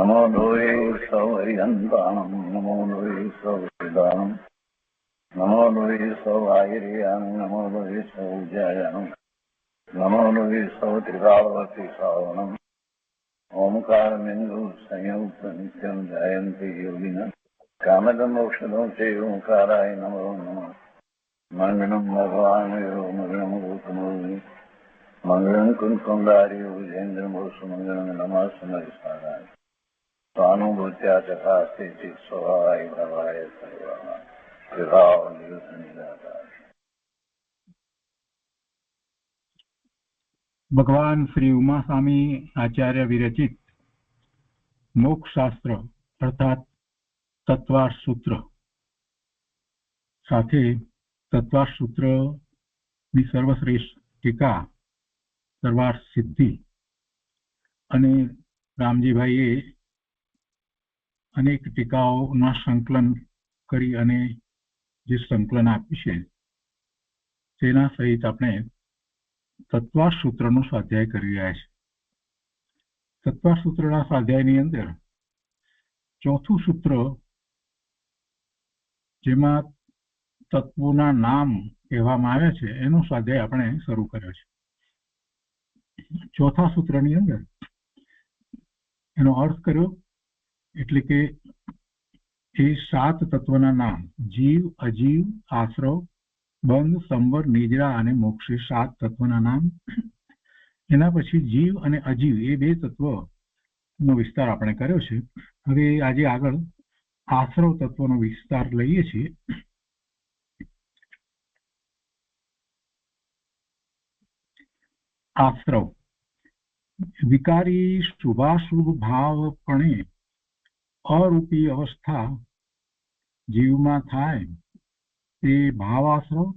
नमो लोये सौर्यन्तानं नमो लोये सौर्यदानं नमो लोये सौर्यायर्यानं नमो लोये सौर्यायनं नमो लोये सौत्रिकावती सावनं ओंकारमिन्दु संयुक्त नित्यं जयन्ति योगिनः कामदमोक्षदं च ओंकाराय नमो नमः मङ्गलं भगवान् यो मङ्गलं गौतमोनि मङ्गलं कुञ्कुण्डार्यो विजेन्द्रमोसुमङ्गलं नमः समरिसाराय स्वानुभूत्या चकास्ते स्वभावाय भवाय ભગવાન શ્રી ઉમાસ્વામી આચાર્ય વિરચિત મોક્ષશાસ્ત્ર અર્થાત તત્વાર્થ સૂત્ર સાથે તત્વાર્થ સૂત્રની સર્વશ્રેષ્ઠ ટીકા સર્વાર્થ સિદ્ધિ અને રામજીભાઈએ અનેક ટીકાઓના સંકલન કરી અને જે સંકલન આપ્યું છે તેના સહિત આપણે તત્વાર્થ સૂત્રનો સ્વાધ્યાય કરી રહ્યા છે. તત્વાર્થ સૂત્રના સ્વાધ્યાયની અંદર ચોથું સૂત્ર, જેમાં તત્વોના નામ કહેવામાં આવ્યા છે, એનો સ્વાધ્યાય આપણે શરૂ કર્યો છે. ચોથા સૂત્રની અંદર એનો અર્થ કર્યો, એટલે કે એ 7 તત્વના નામ જીવ, અજીવ, આશ્રવ, બંધ, સંવર, નિદ્રા અને મોક્ષ, 7 તત્વના નામ. એના પછી જીવ અને અજીવ એ 2 તત્વનો વિસ્તાર આપણે કર્યો છે. હવે આજે આગળ આશ્રવ તત્વનો વિસ્તાર લઈએ છીએ. આશ્રવ વિકારી શુભાશુભ ભાવપણે અરૂપી અવસ્થા જીવમાં થાય તે ભાવાશ્રવ,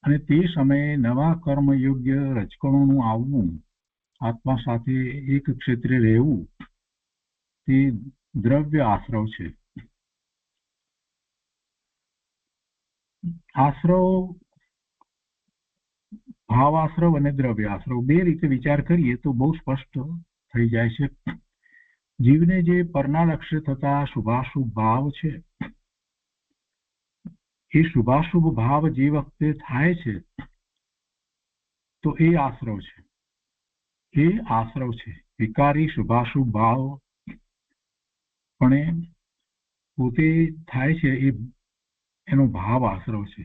અને તે સમયે નવા કર્મ યોગ્ય રજકણોનું આવવું, આત્મા સાથે એક ક્ષેત્રે રહેવું, તે દ્રવ્ય આશ્રવ છે. આશ્રવ, ભાવાશ્રવ અને દ્રવ્ય આશ્રવ 2 રીતે વિચાર કરીએ તો બહુ સ્પષ્ટ થઈ જાય છે. જીવને જે પરના લક્ષ્ય થતા શુભાશુભ ભાવ છે, એ શુભાશુભ ભાવ જે વખતે થાય છે તો એ આશ્રવ છે. એ આશ્રવ છે. વિકારી શુભાશુભ ભાવ પણ પોતે થાય છે, એનો ભાવ આશ્રવ છે.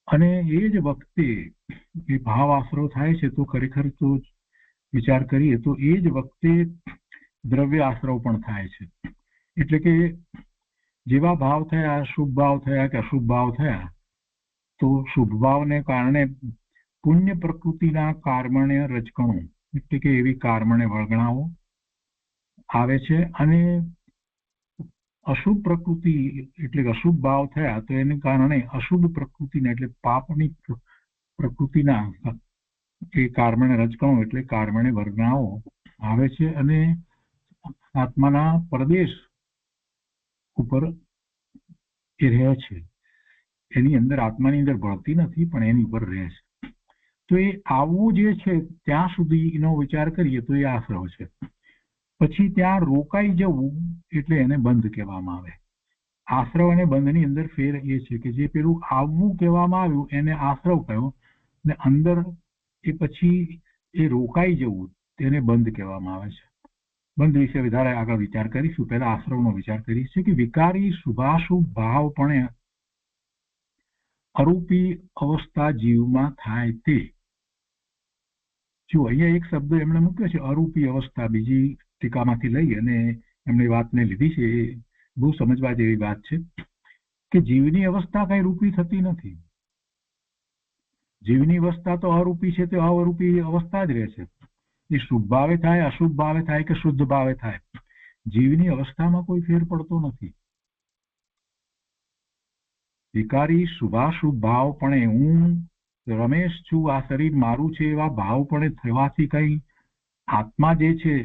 અને એ જ વખતે એ ભાવ આશ્રવ થાય છે તો ખરેખર તો વિચાર કરીએ તો એ જ વખતે દ્રવ્ય આશ્રવ પણ થાય છે. એટલે કે જેવા ભાવ થયા, શુભ ભાવ થયા કે અશુભ ભાવ થયા, તો શુભ ભાવને કારણે પુણ્ય પ્રકૃતિના કર્મણ્ય રજકણો, એટલે કે એવી કર્મણ્ય વળગણાઓ આવે છે. અને અશુભ પ્રકૃતિ એટલે અશુભ ભાવ થયા તો એને કારણે અશુભ પ્રકૃતિના એટલે પાપની પ્રકૃતિના એ કર્મણ્ય રજકણો એટલે કર્મણ્ય વળગણાઓ આવે છે. અને આત્માના પરદેશ ઉપર એ રહે છે. એની અંદર, આત્માની અંદર ભળતી નથી, પણ એની ઉપર રહે છે. તો એ આવવું જે છે ત્યાં સુધીનો વિચાર કરીએ તો એ આશ્રવ છે. પછી ત્યાં રોકાઈ જવું એટલે એને બંધ કહેવામાં આવે. આશ્રવ અને બંધની અંદર ફેર એ છે કે જે પેલું આવવું કહેવામાં આવ્યું એને આશ્રવ કહ્યો, ને અંદર એ પછી એ રોકાઈ જવું તેને બંધ કહેવામાં આવે છે. બંધ વિશે વધારે આગળ વિચાર કરીશું. પહેલા આશ્રવનો વિચાર કરીશું કે વિકારી શુભાશુભ ભાવ પણ અરૂપી અવસ્થા જીવમાં થાય તે. જો અહીંયા એક શબ્દ એમણે મૂક્યો છે અરૂપી અવસ્થા, બીજી ટીકામાંથી લઈ અને એમણે વાતને લીધી છે. એ બહુ સમજવા જેવી વાત છે કે જીવની અવસ્થા કઈ રૂપી થતી નથી. જીવની અવસ્થા તો અરૂપી છે, તો અરૂપી અવસ્થા જ રહે છે. એ શુભ ભાવે થાય, અશુભ ભાવે થાય કે શુદ્ધ ભાવે થાય, જીવની અવસ્થામાં કોઈ ફેર પડતો નથી. વિકારી શુભાશુભ ભાવ પણ હું રમેશ છું, આ શરીર મારું છે, એવા ભાવ પણ થવાથી કઈ આત્મા જે છે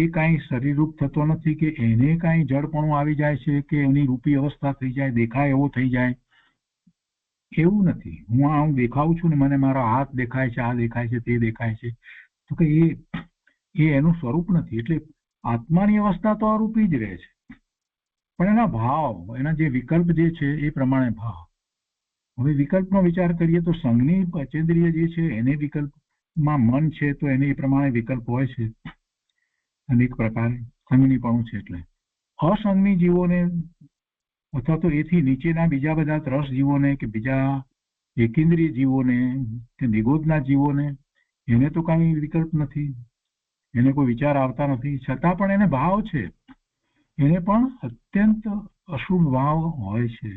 એ કઈ શરીરરૂપ થતો નથી, કે એને કઈ જડપણું આવી જાય છે, કે એની રૂપી અવસ્થા થઈ જાય, દેખાય એવો થઈ જાય, એવું નથી. હું દેખાઉં છું ને મને મારો હાથ દેખાય છે, આ દેખાય છે, તે દેખાય છે, તો કે એ એનું સ્વરૂપ નથી. એટલે આત્માની અવસ્થા તો અરૂપી જ રહે છે, પણ એના ભાવ, એના જે વિકલ્પ જે છે એ પ્રમાણે ભાવ. હવે વિકલ્પનો વિચાર કરીએ તો સંઘની પંચેન્દ્રિય જે છે એને વિકલ્પમાં મન છે તો એને એ પ્રમાણે વિકલ્પ હોય છે અનેક પ્રકારે. સંઘનીપણું છે એટલે અસંઘની જીવોને અથવા તો એથી નીચેના બીજા બધા 3 જીવોને કે બીજા એકેન્દ્રિય જીવોને કે નિગોદના જીવોને એને તો કઈ વિકલ્પ નથી, એને કોઈ વિચાર આવતા નથી, છતાં પણ એને ભાવ છે, એને પણ અત્યંત અશુભ ભાવ હોય છે.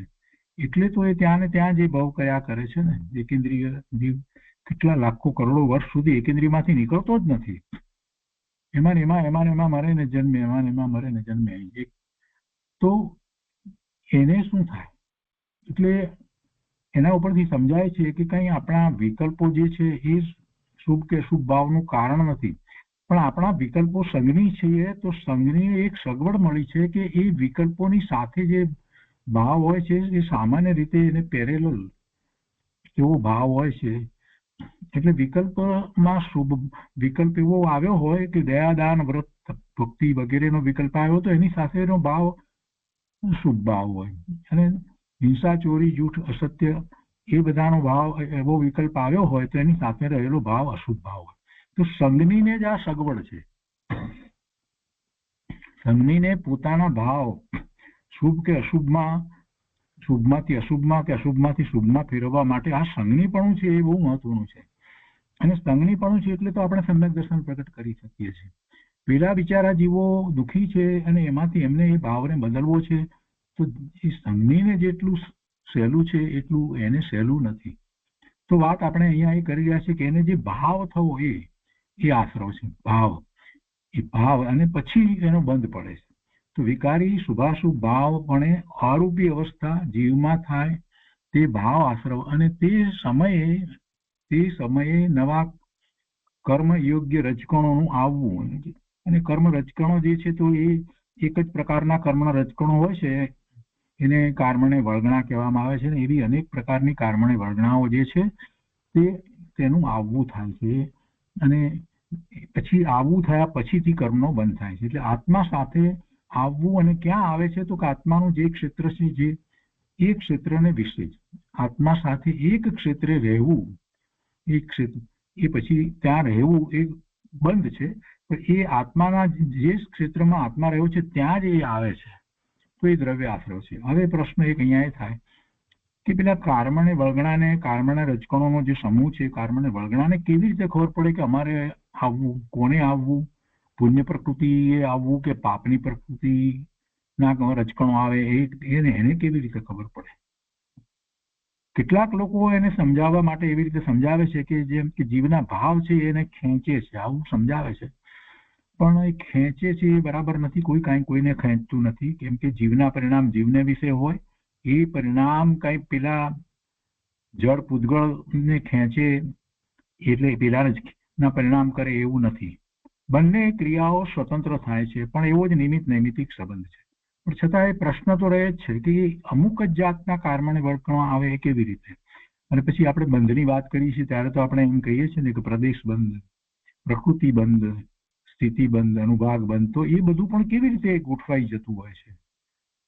એટલે તો એ ત્યાં ને ત્યાં જે ભાવ કયા કરે છે ને. એકેન્દ્રિય જીવ કેટલા લાખો કરોડો વર્ષ સુધી એકેન્દ્રિયમાંથી નીકળતો જ નથી. એમાં મરે ને જન્મે, એમાં મરે ને જન્મે. તો એને શું થાય? એટલે એના ઉપરથી સમજાય છે કે કઈ આપણા વિકલ્પો જે છે એ શુભ કે અશુભ ભાવનું કારણ નથી, પણ આપણા વિકલ્પો સંઘની છે તો સંઘની એક સગવડ મળી છે કે એ વિકલ્પોની સાથે જે ભાવ હોય છે એ સામાન્ય રીતે એને પેરેલલ એવો ભાવ હોય છે. એટલે વિકલ્પમાં શુભ વિકલ્પ એવો આવ્યો હોય કે દયા, દાન, વ્રત, ભક્તિ વગેરેનો વિકલ્પ આવ્યો તો એની સાથેનો ભાવ શુભ ભાવ હોય, અને હિંસા, ચોરી, જૂઠ, અસત્ય એ બધાનો ભાવ એવો વિકલ્પ આવ્યો હોય તો એની સાથે રહેલો ભાવ અશુભ ભાવ હોય. તો સંઘનીને જ આ સગવડ છે. સંઘનીને પોતાના ભાવ શુભ કે અશુભમાં, શુભમાંથી અશુભમાં કે અશુભમાંથી શુભમાં ફેરવવા માટે આ સંઘનીપણું છે એ બહુ મહત્વનું છે. અને સંઘનીપણું છે એટલે તો આપણે સમ્યક દર્શન પ્રગટ કરી શકીએ છીએ. પેલા બિચારા જીવો દુઃખી છે અને એમાંથી એમને એ ભાવને બદલવો છે, તો એ સંઘનીને જેટલું સહેલું છે એટલું એને સહેલું નથી. તો વાત આપણે અહીંયા એ કરી રહ્યા છીએ કે એને જે ભાવ થવો એ આશરો છે. ભાવ, એ ભાવ, અને પછી એનો બંધ પડે છે. તો વિકારી શુભાશુભ ભાવ પણ આરૂપી અવસ્થા જીવમાં થાય તે ભાવ આશ્રવ, અને તે સમયે નવા કર્મ યોગ્ય રજકણોનું આવવું. અને કર્મ રજકણો જે છે તો એ એક જ પ્રકારના કર્મના રજકણો હોય છે, એને કર્મણે વળગણા કહેવામાં આવે છે. ને એવી અનેક પ્રકારની કર્મણે વળગણાઓ જે છે તેનું આવવું થાય છે, અને પછી આવવું થયા પછીથી કર્મનો બંધ થાય છે. એટલે આત્મા સાથે આવવું, અને ક્યાં આવે છે તો કે આત્માનું જે ક્ષેત્ર છે જે એ ક્ષેત્રને વિશે જ આત્મા સાથે એક ક્ષેત્રે રહેવું, એક ક્ષેત્ર એ પછી ત્યાં રહેવું એ બંધ છે, પણ એ આત્માના જે ક્ષેત્રમાં આત્મા રહ્યો છે ત્યાં જ એ આવે છે, તો એ દ્રવ્ય આશ્રવ છે. હવે પ્રશ્ન એક અહીંયા એ થાય કે પેલા કર્મને વળગણાને, કર્મના રજકણોનો જે સમૂહ છે, કર્મને વળગણાને કેવી રીતે ખબર પડે કે અમારે આવવું, કોને આવવું, પુણ્ય પ્રકૃતિએ આવવું કે પાપની પ્રકૃતિ ના રજકણો આવે, એને કેવી રીતે ખબર પડે? કેટલાક લોકો એને સમજાવવા માટે એવી રીતે સમજાવે છે કે જેમ કે જીવના ભાવ છે એને ખેંચે છે, આવું સમજાવે છે. પણ એ ખેંચે છે એ બરાબર નથી. કોઈ કાંઈ કોઈને ખેંચતું નથી, કેમ કે જીવના પરિણામ જીવને વિશે હોય. એ પરિણામ કઈ પેલા જળ પૂતગળને ખેંચે એટલે પેલા ના પરિણામ કરે એવું નથી. બંને ક્રિયાઓ સ્વતંત્ર થાય છે, પણ એવો જ નૈમિતિક સંબંધ છે. પણ છતાં એ પ્રશ્ન તો રહે જ છે કે અમુક જ જાતના કર્મને વળગણો આવે એ કેવી રીતે? અને પછી આપણે બંધની વાત કરીએ છીએ ત્યારે તો આપણે એમ કહીએ છીએ ને કે પ્રદેશ બંધ, પ્રકૃતિ બંધ, સ્થિતિ બંધ, અનુભાગ બંધ, તો એ બધું પણ કેવી રીતે ગોઠવાઈ જતું હોય છે?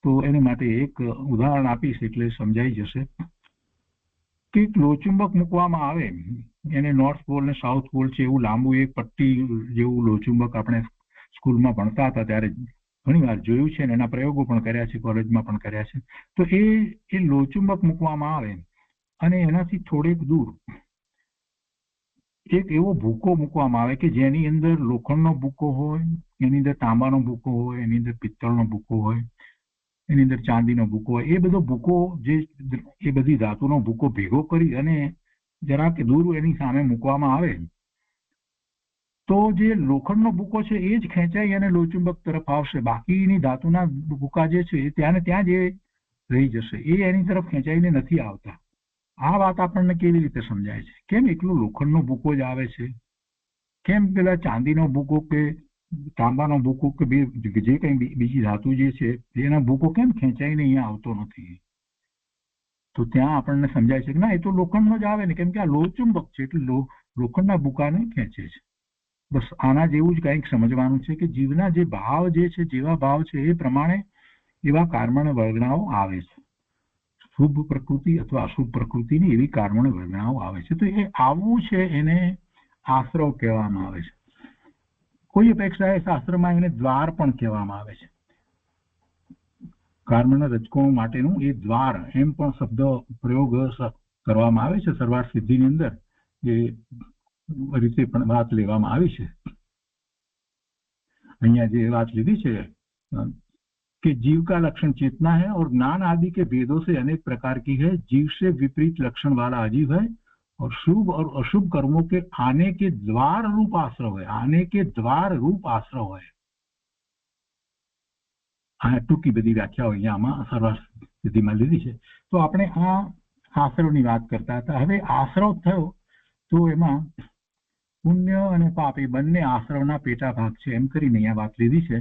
તો એની માટે એક ઉદાહરણ આપીશ એટલે સમજાઈ જશે કે એક લોચુંબક મૂકવામાં આવે, એને નોર્થ પોલ ને સાઉથ પોલ છે એવું લાંબુ એક પટ્ટી જેવું લોચુંબક આપણે સ્કૂલમાં ભણતા હતા ત્યારે ઘણી વાર જોયું છે, અને એના પ્રયોગો પણ કર્યા છે, કોલેજમાં પણ કર્યા છે. તો એ લોચુંબક મૂકવામાં આવે અને એનાથી થોડેક દૂર એક એવો ભૂકો મૂકવામાં આવે કે જેની અંદર લોખંડનો ભૂકો હોય, એની અંદર તાંબાનો ભૂકો હોય, એની અંદર પિત્તળનો ભૂકો હોય, એની અંદર ચાંદીનો ભૂકો હોય. એ બધો ભૂકો જે એ બધી ધાતુનો ભૂકો ભેગો કરી અને જરાક દૂર એની સામે મૂકવામાં આવે તો જે લોખંડનો ભૂકો છે એ જ ખેંચાઈ અને લોચુંબક તરફ આવશે. બાકીની ધાતુના ભૂકા જે છે ત્યાં ને ત્યાં જ રહી જશે, એ એની તરફ ખેંચાઈને નથી આવતા. આ વાત આપણને કેવી રીતે સમજાય છે? કેમ એકલો લોખંડનો ભૂકો જ આવે છે? કેમ પેલા ચાંદીનો ભૂકો કે તાંબાનો ભૂકો કે જે કઈ બીજી ધાતુ જે છે એના ભૂકો કેમ ખેંચાઈને અહીંયા આવતો નથી? તો ત્યાં આપણને સમજાય છે કે ના, એ તો લોખંડનો જ આવે ને, કેમ કે આ લોચુંબક છે એટલે લોખંડના ભૂકાને ખેંચે છે. બસ આના જેવું જ કંઈક સમજવાનું છે કે જીવના જે ભાવ જે છે, જેવા ભાવ છે એ પ્રમાણે એવા કર્મોને વર્ણનાઓ આવે છે. શુભ પ્રકૃતિ અથવા અશુભ પ્રકૃતિની એવી કર્મોને વર્ણનાઓ આવે છે. તો એ આવવું છે એને આશ્રવ કહેવામાં આવે છે. કોઈ અપેક્ષાએ શાસ્ત્રમાં એને દ્વાર પણ કહેવામાં આવે છે. કર્મના રજકો માટેનું એ દ્વાર એમ પણ શબ્દ પ્રયોગ કરવામાં આવે છે. સર્વાર્થ સિદ્ધિની અંદર એ રીતે પણ વાત લેવામાં આવી છે. અહીંયા જે વાત લીધી છે कि जीव का लक्षण चेतना है और ज्ञान आदि के भेदों से अनेक प्रकार की है. जीव से विपरीत लक्षण वाला अजीव है और शुभ और अशुभ कर्मों के आने के द्वार रूप आश्रव है. आने के द्वार रूप आश्रव है. આ ટૂંકી બધી વ્યાખ્યાઓ અહીંયામાં સર્વાર્થ સિદ્ધિમાં લીધી છે. તો આપણે આ આશ્રવની વાત કરતા હતા. હવે આશ્રવ થયો તો એમાં પુણ્ય અને પાપ એ બંને આશ્રવના પેટા ભાગ છે એમ કરીને અહીંયા વાત લીધી છે.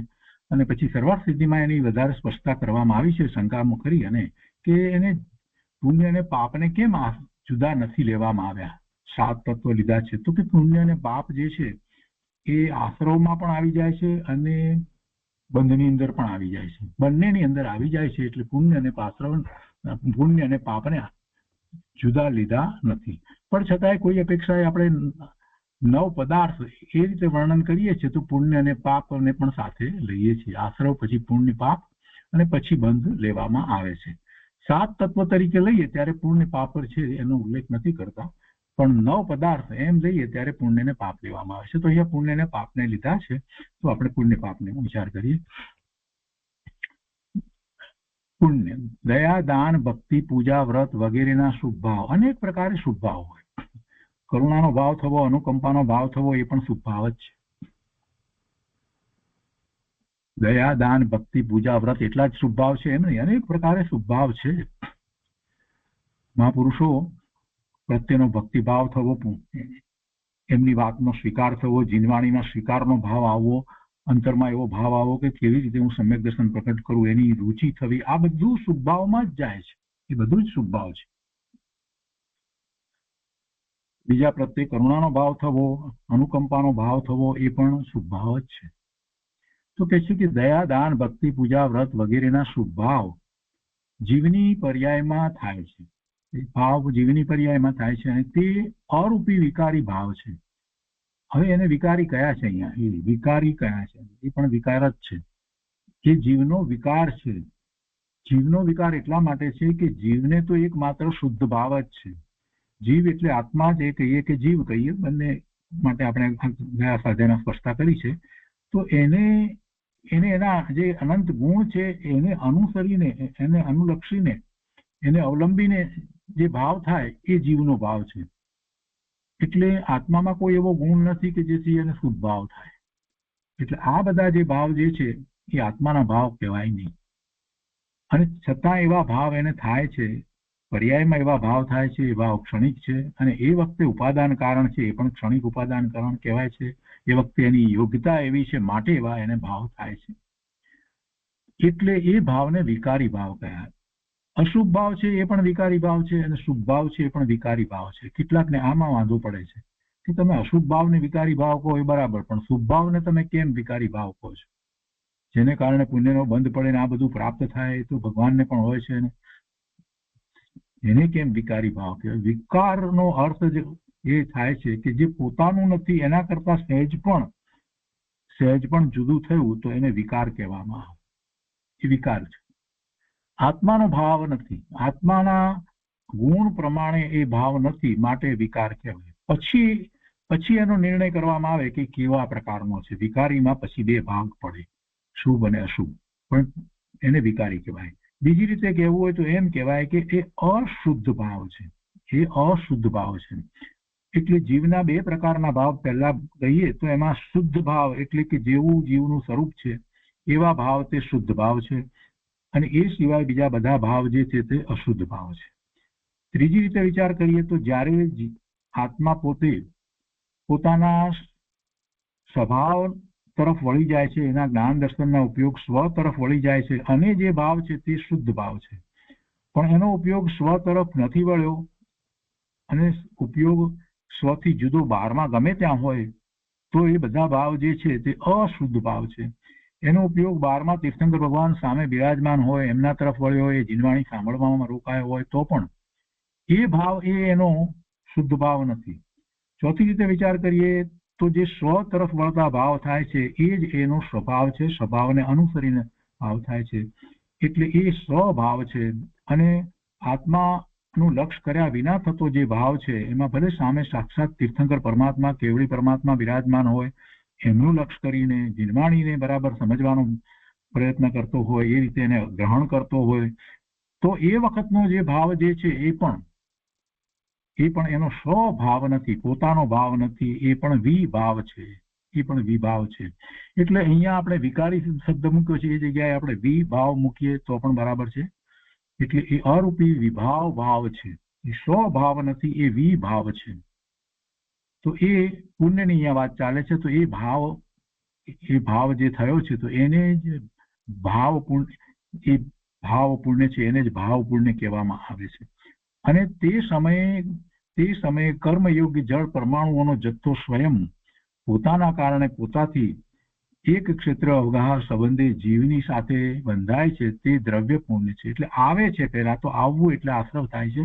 અને પછી સર્વાર્થ સિદ્ધિમાં એની વધારે સ્પષ્ટતા કરવામાં આવી છે શંકામાં કરી, અને કે એને પુણ્ય અને પાપને કેમ જુદા નથી લેવામાં આવ્યા, 7 તત્વ લીધા છે. તો કે પુણ્ય અને પાપ જે છે એ આશ્રવમાં પણ આવી જાય છે અને બંધની અંદર પણ આવી જાય છે. બંનેની અંદર આવી જાય છે એટલે પુણ્ય અને પાપને જુદા લીધા નથી. પણ છતાંય કોઈ અપેક્ષાએ આપણે 9 પદાર્થ એ રીતે વર્ણન કરીએ છીએ તો પુણ્ય અને પાપને પણ સાથે લઈએ છીએ. આશ્રવ પછી પુણ્ય પાપ અને પછી બંધ લેવામાં આવે છે. 7 તત્વ તરીકે લઈએ ત્યારે પુણ્ય પાપ છે એનો ઉલ્લેખ નથી કરતા, પણ 9 પદાર્થ એમ લઈએ ત્યારે પુણ્ય અને પાપ લેવામાં આવે છે. તો અહીંયા પુણ્ય અને પાપને લીધા છે તો આપણે પુણ્ય પાપને વિચાર કરીએ. પુણ્ય દયા, દાન, ભક્તિ, પૂજા, વ્રત વગેરેના શુભ ભાવ. અનેક પ્રકારે શુભ ભાવ હોય. કરુણાનો ભાવ થવો, અનુકંપાનો ભાવ થવો એ પણ શુભ ભાવ જ છે. દયા, દાન, ભક્તિ, પૂજા, વ્રત એટલા જ શુભ ભાવ છે એમ નહીં, અનેક પ્રકારે શુભ ભાવ છે. મહાપુરુષો પ્રત્યેનો ભક્તિભાવ થવો, એમની વાતનો સ્વીકાર થવો, જીનવાણીના સ્વીકારનો ભાવ આવવો, અંતરમાં એવો ભાવ આવવો કે કેવી રીતે હું સમ્યક દર્શન પ્રકટ કરું એની રુચિ થવી, આ બધું શુભ ભાવમાં જ જાય છે. એ બધું જ શુભ ભાવ છે. બીજા પ્રત્યે કરુણાનો ભાવ થવો, અનુકંપાનો ભાવ થવો એ પણ શુભ ભાવ જ છે. તો કહે છે કે દયા, દાન, ભક્તિ, પૂજા, વ્રત વગેરેના શુભ ભાવ જીવની પર્યાયમાં થાય છે. ભાવ જીવની પર્યાયમાં થાય છે અને તે અરૂપી વિકારી ભાવ છે. હવે એને વિકારી કયા છે અહીંયા? એ વિકારી કયા છે? એ પણ વિકાર જ છે. જે જીવનો વિકાર છે. જીવનો વિકાર એટલા માટે છે કે જીવને તો એકમાત્ર શુદ્ધ ભાવ જ છે. જીવ એટલે આત્મા જે કહીએ કે જીવ કહીએ, બંને માટે આપણે ગયા સાધ્યના સ્પષ્ટતા કરી છે. તો એને એના જે અનંત ગુણ છે એને અનુસરીને, એને અનુલક્ષીને, એને અવલંબીને જે ભાવ થાય એ જીવનો ભાવ છે. એટલે આત્મામાં કોઈ એવો ગુણ નથી કે જેથી એને શુદ્ધ ભાવ થાય. એટલે આ બધા જે ભાવ જે છે એ આત્માના ભાવ કહેવાય નહીં. અને છતાં એવા ભાવ એને થાય છે, પર્યાયમાં એવા ભાવ થાય છે, એ ભાવ ક્ષણિક છે. અને એ વખતે ઉપાદાન કારણ છે એ પણ ક્ષણિક ઉપાદાન કારણ કહેવાય છે. એ વખતે એની યોગ્યતા એવી છે માટે એવા એને ભાવ થાય છે. એટલે એ ભાવને વિકારી ભાવ કહેવાય. અશુભ ભાવ છે એ પણ વિકારી ભાવ છે અને શુભ ભાવ છે એ પણ વિકારી ભાવ છે. કેટલાકને આમાં વાંધો પડે છે કે તમે અશુભ ભાવને વિકારી ભાવ કહો એ બરાબર, પણ શુભ ભાવને તમે કેમ વિકારી ભાવ કહો છો? જેને કારણે પુણ્યનો બંધ પડે ને આ બધું પ્રાપ્ત થાય એ તો ભગવાનને પણ હોય છે ને, એને કેમ વિકારી ભાવ કહેવાય? વિકારનો અર્થ જ એ થાય છે કે જે પોતાનું નથી એના કરતા સહેજ પણ જુદું થયું તો એને વિકાર કહેવામાં આવે. એ વિકાર છે. આત્માનો ભાવ નથી, આત્માના ગુણ પ્રમાણે એ ભાવ નથી માટે વિકાર કહેવાય. પછી એનો નિર્ણય કરવામાં આવે કે કેવા પ્રકારનો છે. વિકારીમાં પછી 2 ભાગ પડે, શુભ અને અશુભ, પણ એને વિકારી કહેવાય. બીજી રીતે કહેવું હોય તો એમ કહેવાય કે એ અશુદ્ધ ભાવ છે. એ અશુદ્ધ ભાવ છે. એટલે જીવના 2 પ્રકારના ભાવ પહેલા કહીએ તો એમાં શુદ્ધ ભાવ એટલે કે જેવું જીવનું સ્વરૂપ છે એવા ભાવ તે શુદ્ધ ભાવ છે. અને એ સિવાય બીજા બધા ભાવ જે છે તે અશુદ્ધ ભાવ છે. ત્રીજી રીતે વિચાર કરીએ તો જ્યારે આત્મા પોતાના સ્વભાવ તરફ વળી જાય છે, એના જ્ઞાન દર્શનના ઉપયોગ સ્વ તરફ વળી જાય છે અને જે ભાવ છે તે શુદ્ધ ભાવ છે. પણ એનો ઉપયોગ સ્વ તરફ નથી વળ્યો અને ઉપયોગ સ્વથી જુદો બહારમાં ગમે ત્યાં હોય તો એ બધા ભાવ જે છે તે અશુદ્ધ ભાવ છે. એનો ઉપયોગ 12મા તીર્થંકર ભગવાન સામે બિરાજમાન હોય, એમના તરફ વળ્યો હોય, જીનવાણી સાંભળવામાં રોકાયો હોય તો પણ એ ભાવ એનો શુદ્ધ ભાવ નથી. ચોથી રીતે વિચાર કરીએ તો જે સ્વ તરફ વળતા ભાવ થાય છે એ જ એનો સ્વભાવ છે, સ્વભાવને અનુસરીને ભાવ થાય છે, એટલે એ સ્વભાવ છે. અને આત્માનું લક્ષ્ય કર્યા વિના થતો જે ભાવ છે એમાં ભલે સામે સાક્ષાત તીર્થંકર પરમાત્મા, કેવળી પરમાત્મા બિરાજમાન હોય, એમનું લક્ષ્ય કરીને જીનવાણીને બરાબર સમજવાનો પ્રયત્ન કરતો હોય, એ રીતે એને ગ્રહણ કરતો હોય, તો એ વખતનો જે ભાવ જે છે એ પણ એનો સ્વભાવ નથી, પોતાનો ભાવ નથી, એ પણ વિભાવ છે, એ પણ વિભાવ છે. એટલે અહીંયા આપણે વિકારી શબ્દ મૂક્યો છે, એ જગ્યાએ આપણે વિભાવ મૂકીએ તો પણ બરાબર છે. એટલે એ અરૂપી વિભાવ ભાવ છે, એ સ્વભાવ નથી, એ વિભાવ છે. તો એ પુણ્યની અહીંયા વાત ચાલે છે. તો એ ભાવ જે થયો છે તો એને જ ભાવ પુણ્ય છે, એને જ ભાવ પુણ્ય કહેવામાં આવે છે. અને તે સમયે કર્મયોગી જળ પરમાણુઓનો જથ્થો સ્વયં પોતાના કારણે પોતાથી એક ક્ષેત્ર અવગાહ સંબંધે જીવની સાથે બંધાય છે, તે દ્રવ્ય પુણ્ય છે. એટલે આવે છે, પહેલા તો આવવું એટલે આશ્રવ થાય છે,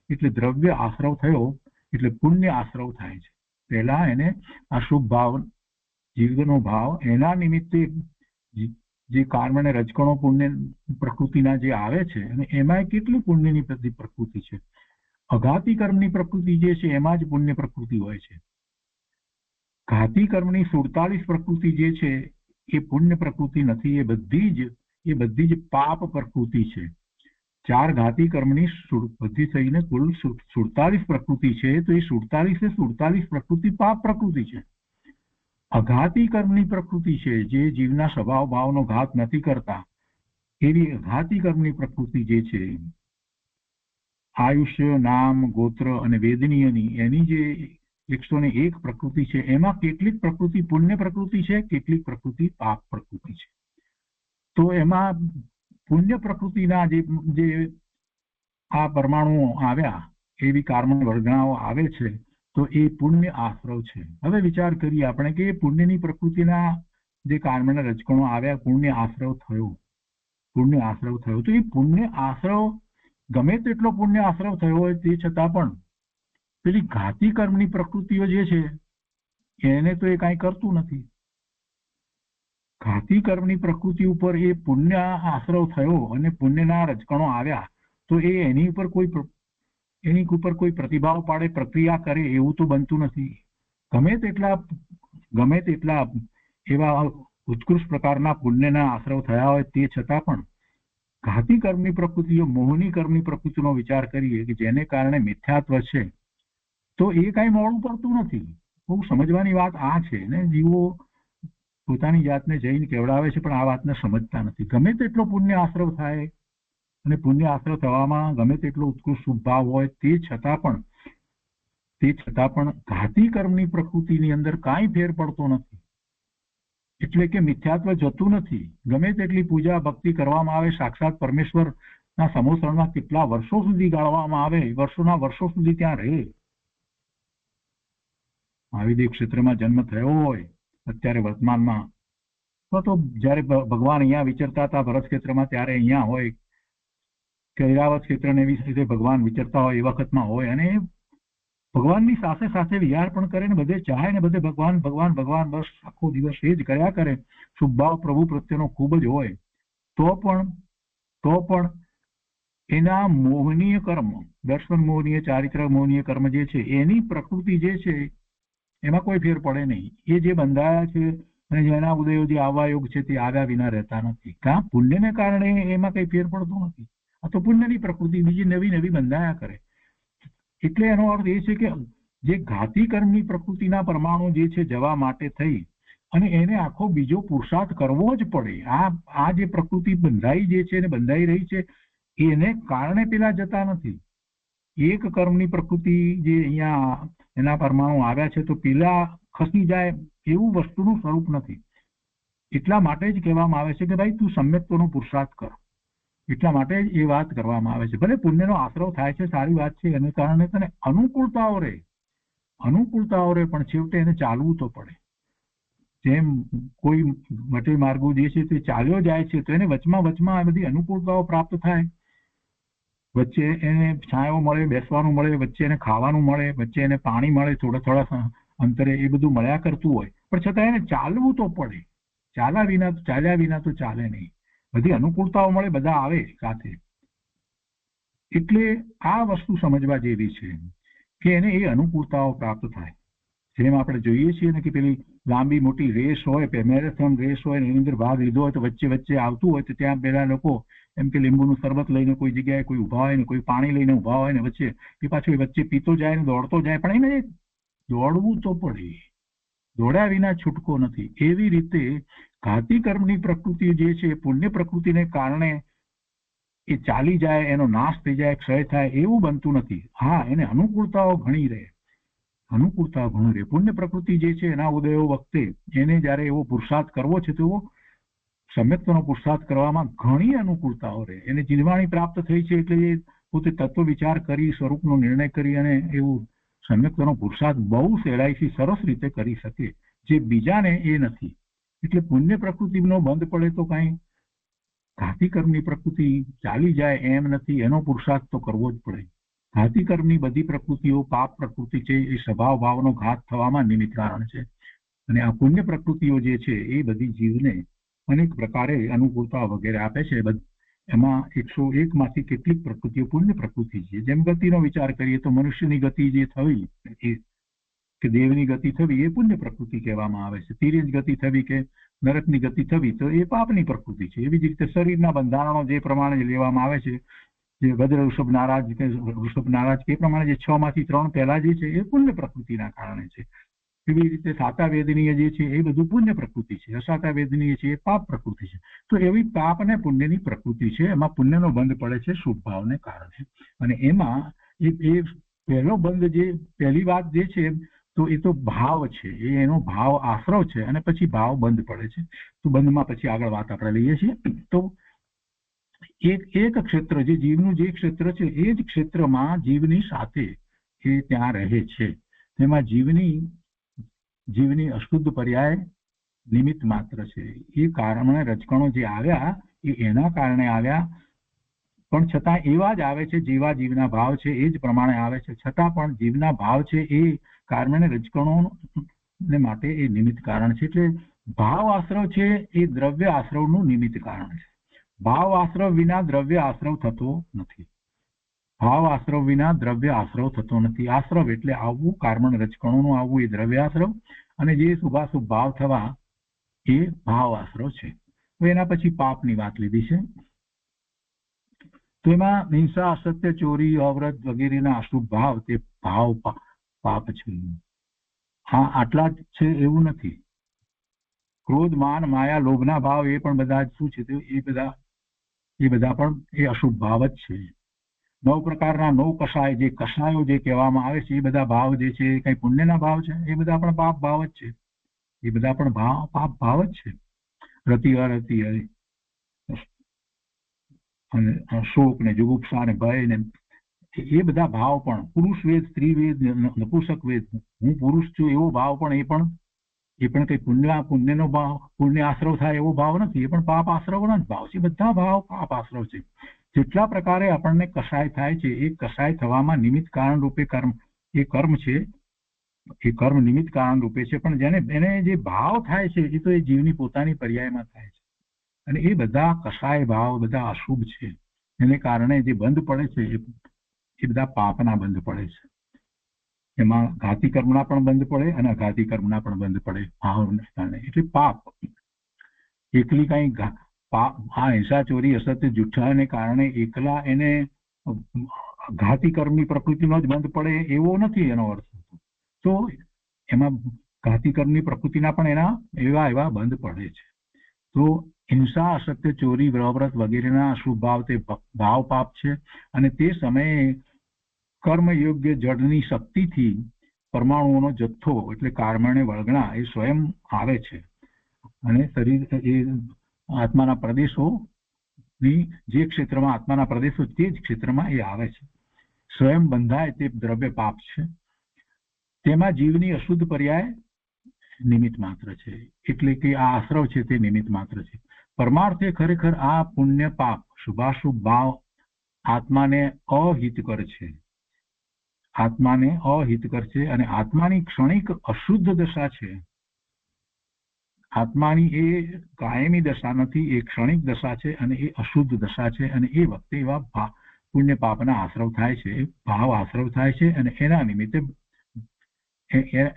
એટલે દ્રવ્ય આશ્રવ થયો એટલે પુણ્ય આશ્રવ થાય છે. પહેલા એને આ શુભ ભાવ, જીવનો ભાવ, એના નિમિત્તે જે કર્મ અને રજકણો પુણ્ય પ્રકૃતિના જે આવે છે, અને એમાં કેટલી પુણ્યની પ્રકૃતિ છે. અઘાતી કર્મની પ્રકૃતિ જે છે એમાં જ પુણ્ય પ્રકૃતિ હોય છે. ઘાતી કર્મની 47 પ્રકૃતિ જે છે એ પુણ્ય પ્રકૃતિ નથી, એ બધી જ પાપ પ્રકૃતિ છે. 4 ઘાતી કર્મની બધી થઈને કુલ 47 પ્રકૃતિ છે. તો એ 47 પ્રકૃતિ પાપ પ્રકૃતિ છે. અઘાતી કર્મની પ્રકૃતિ છે, જે જીવના સ્વભાવ ભાવનો ઘાત નથી કરતા, એવી અઘાતી કર્મની પ્રકૃતિ જે છે, આયુષ્ય, નામ, ગોત્ર અને વેદનીયની એની જે 101 પ્રકૃતિ છે, એમાં કેટલીક પ્રકૃતિ પુણ્ય પ્રકૃતિ છે, કેટલીક પ્રકૃતિ પાપ પ્રકૃતિ છે. તો એમાં પુણ્ય પ્રકૃતિના જે આ પરમાણુઓ આવ્યા, એવી કાર્બન વર્ગણાઓ આવે છે, તો એ પુણ્ય આશ્રવ છે. હવે વિચાર કરીએ આપણે કે પુણ્યની પ્રકૃતિના જે કાર્બન રજકણો આવ્યા, પુણ્ય આશ્રવ થયો, તો એ પુણ્ય આશ્રવ ગમે તેટલો પુણ્ય આશ્રવ થયો હોય તે છતાં પણ પેલી ઘાતી કર્મની પ્રકૃતિઓ જે છે એને તો એ કાંઈ કરતું નથી. ઘાતી કર્મની પ્રકૃતિ ઉપર એ પુણ્ય આશ્રવ થયો અને પુણ્યના રજકણો આવ્યા, તો એ એની ઉપર કોઈ પ્રતિભાવ પાડે, પ્રક્રિયા કરે એવું તો બનતું નથી. ગમે તેટલા એવા ઉત્કૃષ્ટ પ્રકારના પુણ્યના આશ્રવ થયા હોય તે છતાં પણ ઘાતી કર્મની પ્રકૃતિઓ, મોહની કર્મની પ્રકૃતિનો વિચાર કરીએ કે જેને કારણે મિથ્યાત્વ છે, તો એ કાંઈ મોડું પડતું નથી. બહુ સમજવાની વાત આ છે ને. જીવો પોતાની જાતને જઈને કેવડાવે છે, પણ આ વાતને સમજતા નથી. ગમે તેટલો પુણ્ય આશ્રવ થાય અને પુણ્ય આશ્રવ થવામાં ગમે તેટલો ઉત્કૃષ્ટ શુભ ભાવ હોય તે છતાં પણ ઘાતી કર્મની પ્રકૃતિની અંદર કાંઈ ફેર પડતો નથી. એટલે કે મિથ્યાત્વ જતું નથી. ગમે તેટલી પૂજા ભક્તિ કરવામાં આવે, સાક્ષાત પરમેશ્વરના સમોસણમાં કેટલા વર્ષો સુધી ગાળવામાં આવે, વર્ષો સુધી ત્યાં રહે. મહાવિદ્ય ક્ષેત્રમાં જન્મ થયો હોય અત્યારે વર્તમાનમાં, તો જયારે ભગવાન અહીંયા વિચરતા હતા ભરત ક્ષેત્રમાં, ત્યારે અહીંયા હોય, કૈરાવત ક્ષેત્રને એવી રીતે ભગવાન વિચરતા હોય એ વખતમાં હોય, અને ભગવાનની સાથે સાથે વિહાર પણ કરે ને બધે ચાહે ને બધે ભગવાન ભગવાન ભગવાન બસ આખો દિવસ એ જ કર્યા કરે. શુભભાવ પ્રભુ પ્રત્યેનો ખૂબ જ હોય, તો પણ એના મોહનીય કર્મ, દર્શન મોહનીય, ચારિત્ર મોહનીય કર્મ જે છે, એની પ્રકૃતિ જે છે એમાં કોઈ ફેર પડે નહીં. એ જે બંધાયા છે અને જેના ઉદયો જે આવવા યોગ છે તે આવ્યા વિના રહેતા નથી. કાં પુણ્યને કારણે એમાં કઈ ફેર પડતો નથી. આ તો પુણ્યની પ્રકૃતિ બીજી નવી બંધાયા કરે. એટલે એનો અર્થ એ છે કે જે ઘાતી કર્મની પ્રકૃતિના પરમાણુ જે છે જવા માટે થઈ અને એને આખો બીજો પુરુષાર્થ કરવો જ પડે. આ જે પ્રકૃતિ બંધાઈ જે છે ને બંધાઈ રહી છે એને કારણે પેલા જતા નથી. એક કર્મની પ્રકૃતિ જે અહીંયા એના પરમાણુ આવ્યા છે તો પેલા ખસી જાય એવું વસ્તુનું સ્વરૂપ નથી. એટલા માટે જ કહેવામાં આવે છે કે ભાઈ તું સમ્યક્તોનો પુરુષાર્થ કર. એટલા માટે જ એ વાત કરવામાં આવે છે. ભલે પુણ્યનો આશ્રવ થાય છે, સારી વાત છે, એને કારણે તને અનુકૂળતાઓ રહે, પણ છેવટે એને ચાલવું તો પડે. જેમ કોઈ વટે માર્ગો જે છે તે ચાલ્યો જાય છે તો એને વચમાં આ બધી અનુકૂળતાઓ પ્રાપ્ત થાય. વચ્ચે એને છાંયો મળે, બેસવાનું મળે, વચ્ચે એને ખાવાનું મળે, વચ્ચે એને પાણી મળે, થોડા અંતરે એ બધું મળ્યા કરતું હોય, પણ છતાં એને ચાલવું તો પડે. ચાલ્યા વિના તો ચાલે નહીં. બધી અનુકૂળતાઓ મળે, બધા આવે સાથે. એટલે આ વસ્તુ સમજવા જેવી છે કે એને એ અનુકૂળતાઓ પ્રાપ્ત થાય. જેમ આપણે જોઈએ છીએ ને કે પેલી લાંબી મોટી રેસ હોય, મેરેથોન રેસ હોય, એની અંદર ભાગ લીધો હોય તો વચ્ચે આવતું હોય તો ત્યાં પેલા લોકો એમ કે લીંબુનું શરબત લઈને કોઈ જગ્યાએ કોઈ ઉભા હોય ને કોઈ પાણી લઈને ઉભા હોય ને વચ્ચે એ પાછો વચ્ચે પીતો જાય ને દોડતો જાય, પણ એને દોડવું તો પડે. દોડ્યા વિના છૂટકો નથી. એવી રીતે ઘાતી કર્મની પ્રકૃતિ જે છે પુણ્ય પ્રકૃતિને કારણે એ ચાલી જાય, એનો નાશ થઈ જાય, ક્ષય થાય એવું બનતું નથી. હા, એને અનુકૂળતાઓ ઘણી રહે. પુણ્ય પ્રકૃતિ જે છે એના ઉદયો વખતે એને જયારે એવો પુરુષાર્થ કરવો છે તો સમ્યક્તનો પુરુષાર્થ કરવામાં ઘણી અનુકૂળતાઓ રહે. એને જીવવાણી પ્રાપ્ત થઈ છે એટલે એ પોતે તત્વ વિચાર કરી, સ્વરૂપનો નિર્ણય કરી અને એવું સમ્યક્તનો પુરુષાર્થ બહુ સહેલાઈથી સરસ રીતે કરી શકે, જે બીજાને એ નથી. એટલે પુણ્ય પ્રકૃતિનો બંધ પડે તો કાંઈ ઘાતી કર્મની પ્રકૃતિ ચાલી જાય એમ નથી. એનો પુરુષાર્થ તો કરવો જ પડે. ઘાતી કર્મની બધી પ્રકૃતિઓ પાપ પ્રકૃતિ છે, એ સ્વભાવ ભાવનો ઘાત થવામાં નિમિત્ત કારણ છે. અને આ પુણ્ય પ્રકૃતિઓ જે છે એ બધી જીવને અનેક પ્રકારે અનુકૂળતા વગેરે આપે છે. એમાં 101 માંથી કેટલીક પ્રકૃતિઓ પુણ્ય પ્રકૃતિ છે. જેમ ગતિનો વિચાર કરીએ તો મનુષ્યની ગતિ જે થવી કે દેવની ગતિ થવી એ પુણ્ય પ્રકૃતિ કહેવામાં આવે છે. તીર્યજ ગતિ થવી કે નરકની ગતિ થવી તો એ પાપની પ્રકૃતિ છે. એવી જ રીતે શરીરના બંધારણો જે પ્રમાણે લેવામાં આવે છે, જે વજ્ર વૃષભ નારાજ એ પ્રમાણે જે 6 માંથી 3 પહેલા જે છે એ પુણ્ય પ્રકૃતિના કારણે છે. એવી રીતે સાતા વેદનીય જે છે એ બધું પુણ્ય પ્રકૃતિ છે, અસાતા વેદનીય છે એ પાપ પ્રકૃતિ છે. તો એવી પાપ અને પુણ્યની પ્રકૃતિ છે. એમાં પુણ્યનો બંધ પડે છે શુભ ભાવને કારણે. અને એમાં એ પહેલો બંધ જે પહેલી વાત જે છે તો એ તો ભાવ છે, એનો ભાવ આશરો છે અને પછી ભાવ બંધ પડે છે. તો બંધમાં પછી આગળ વાત આપણે લઈએ છીએ. તો એક ક્ષેત્ર જે જીવનું જે ક્ષેત્ર છે એ જ ક્ષેત્રમાં જીવની સાથે એ ત્યાં રહે છે. તેમાં જીવની અશુદ્ધ પર્યાય નિમિત્ત માત્ર છે. એ કારણે રજકણો જે આવ્યા એ એના કારણે આવ્યા, પણ છતાં એવા જ આવે છે જેવા જીવના ભાવ છે એ જ પ્રમાણે આવે છે. છતાં પણ જીવના ભાવ છે એ કારણે રજકણો ને માટે એ નિમિત્ત કારણ છે. એટલે ભાવ આશ્રવ છે એ દ્રવ્ય આશ્રવનું નિમિત્ત કારણ છે. ભાવ આશ્રવ વિના દ્રવ્ય આશ્રવ થતો નથી. આશ્રવ એટલે આવવું, કાર્બન રજકણોનું આવવું એ દ્રવ્ય આશ્રવ, અને જે શુભાશુભ ભાવ થવા એ ભાવ આશ્રવ છે. તો એના પછી પાપની વાત લીધી છે. તો એમાં હિંસા, અસત્ય, ચોરી, અવ્રત વગેરેના અશુભ ભાવ તે ભાવ પાપ છે. હા, આટલા જ છે એવું નથી. ક્રોધ, માન, માયા, લોભના ભાવ એ પણ બધા શું છે? એ બધા પણ એ અશુભ ભાવ જ છે. 9 પ્રકારના 9 કષાય, જે કષાયો જે કહેવામાં આવે છે એ બધા ભાવ જે છે કઈ પુણ્યના ભાવ છે? એ બધા પણ પાપ ભાવ જ છે. એ બધા પણ પાપ ભાવ જ છે. રતિ, અરતિ, અને શોક ને જુગુપ્સા ને ભય ને એ બધા ભાવ પણ પુરુષ વેદ, સ્ત્રી વેદ, નપુંસક વેદ, હું પુરુષ છું એવો ભાવ પણ એ પણ કઈ પુણ્યનો ભાવ, પુણ્ય આશ્રવ થાય એવો ભાવ નથી. એ પણ પાપ આશ્રવના જ ભાવ છે. બધા ભાવ પાપ આશ્રવ છે. જેટલા પ્રકારે આપણને કષાય થાય છે એ કષાય થવામાં નિમિત્ત કારણ રૂપે કર્મ છે. એ કર્મ નિમિત્ત કારણ રૂપે છે. પણ એને જે ભાવ થાય છે એ તો એ જીવની પોતાની પર્યાયમાં થાય છે. અને એ બધા કષાય ભાવ બધા અશુભ છે. એને કારણે જે બંધ પડે છે એ બધા પાપના બંધ પડે છે. એમાં ઘાતી કર્મના પણ બંધ પડે અને અઘાતી કર્મના પણ બંધ પડે ભાવને કારણે. એટલે પાપ એકલી કઈ આ હિંસા, ચોરી, અસત્ય, જુઠ્ઠાને કારણે એકલા એને ઘાતી કર્મની પ્રકૃતિનો જ બંધ પડે એવો નથી એનો અર્થ. તો એમાં ઘાતી કર્મની પ્રકૃતિના પણ એના એવા બંધ પડે છે. તો હિંસા, અસત્ય, ચોરી, અવ્રત વગેરેના અશુભ ભાવ તે ભાવ પાપ છે. અને તે સમયે કર્મ યોગ્ય જળની શક્તિથી પરમાણુઓનો જથ્થો એટલે કાર્બને વળગણા એ સ્વયં આવે છે. અને શરીર એ આત્માના પ્રદેશોની જે ક્ષેત્રમાં આત્માના પ્રદેશો તે જ ક્ષેત્રમાં એ આવે છે. સ્વયં બંધાય તે દ્રવ્ય પાપ છે. તેમાં જીવની અશુદ્ધ પર્યાય નિમિત્ત માત્ર છે. એટલે કે આ આશ્રવ છે તે નિમિત્ત માત્ર છે. પરમાર્થે ખરેખર આ પુણ્ય પાપ શુભાશુભ ભાવ આત્માને અહિતકર છે. આત્માને અહિતકર છે અને આત્માની ક્ષણિક અશુદ્ધ દશા છે. આત્માની એ કાયમી દશા નથી, એ ક્ષણિક દશા છે અને એ અશુદ્ધ દશા છે. અને એ વખતે એવા પુણ્ય પાપના આશ્રવ થાય છે, ભાવ આશ્રવ થાય છે અને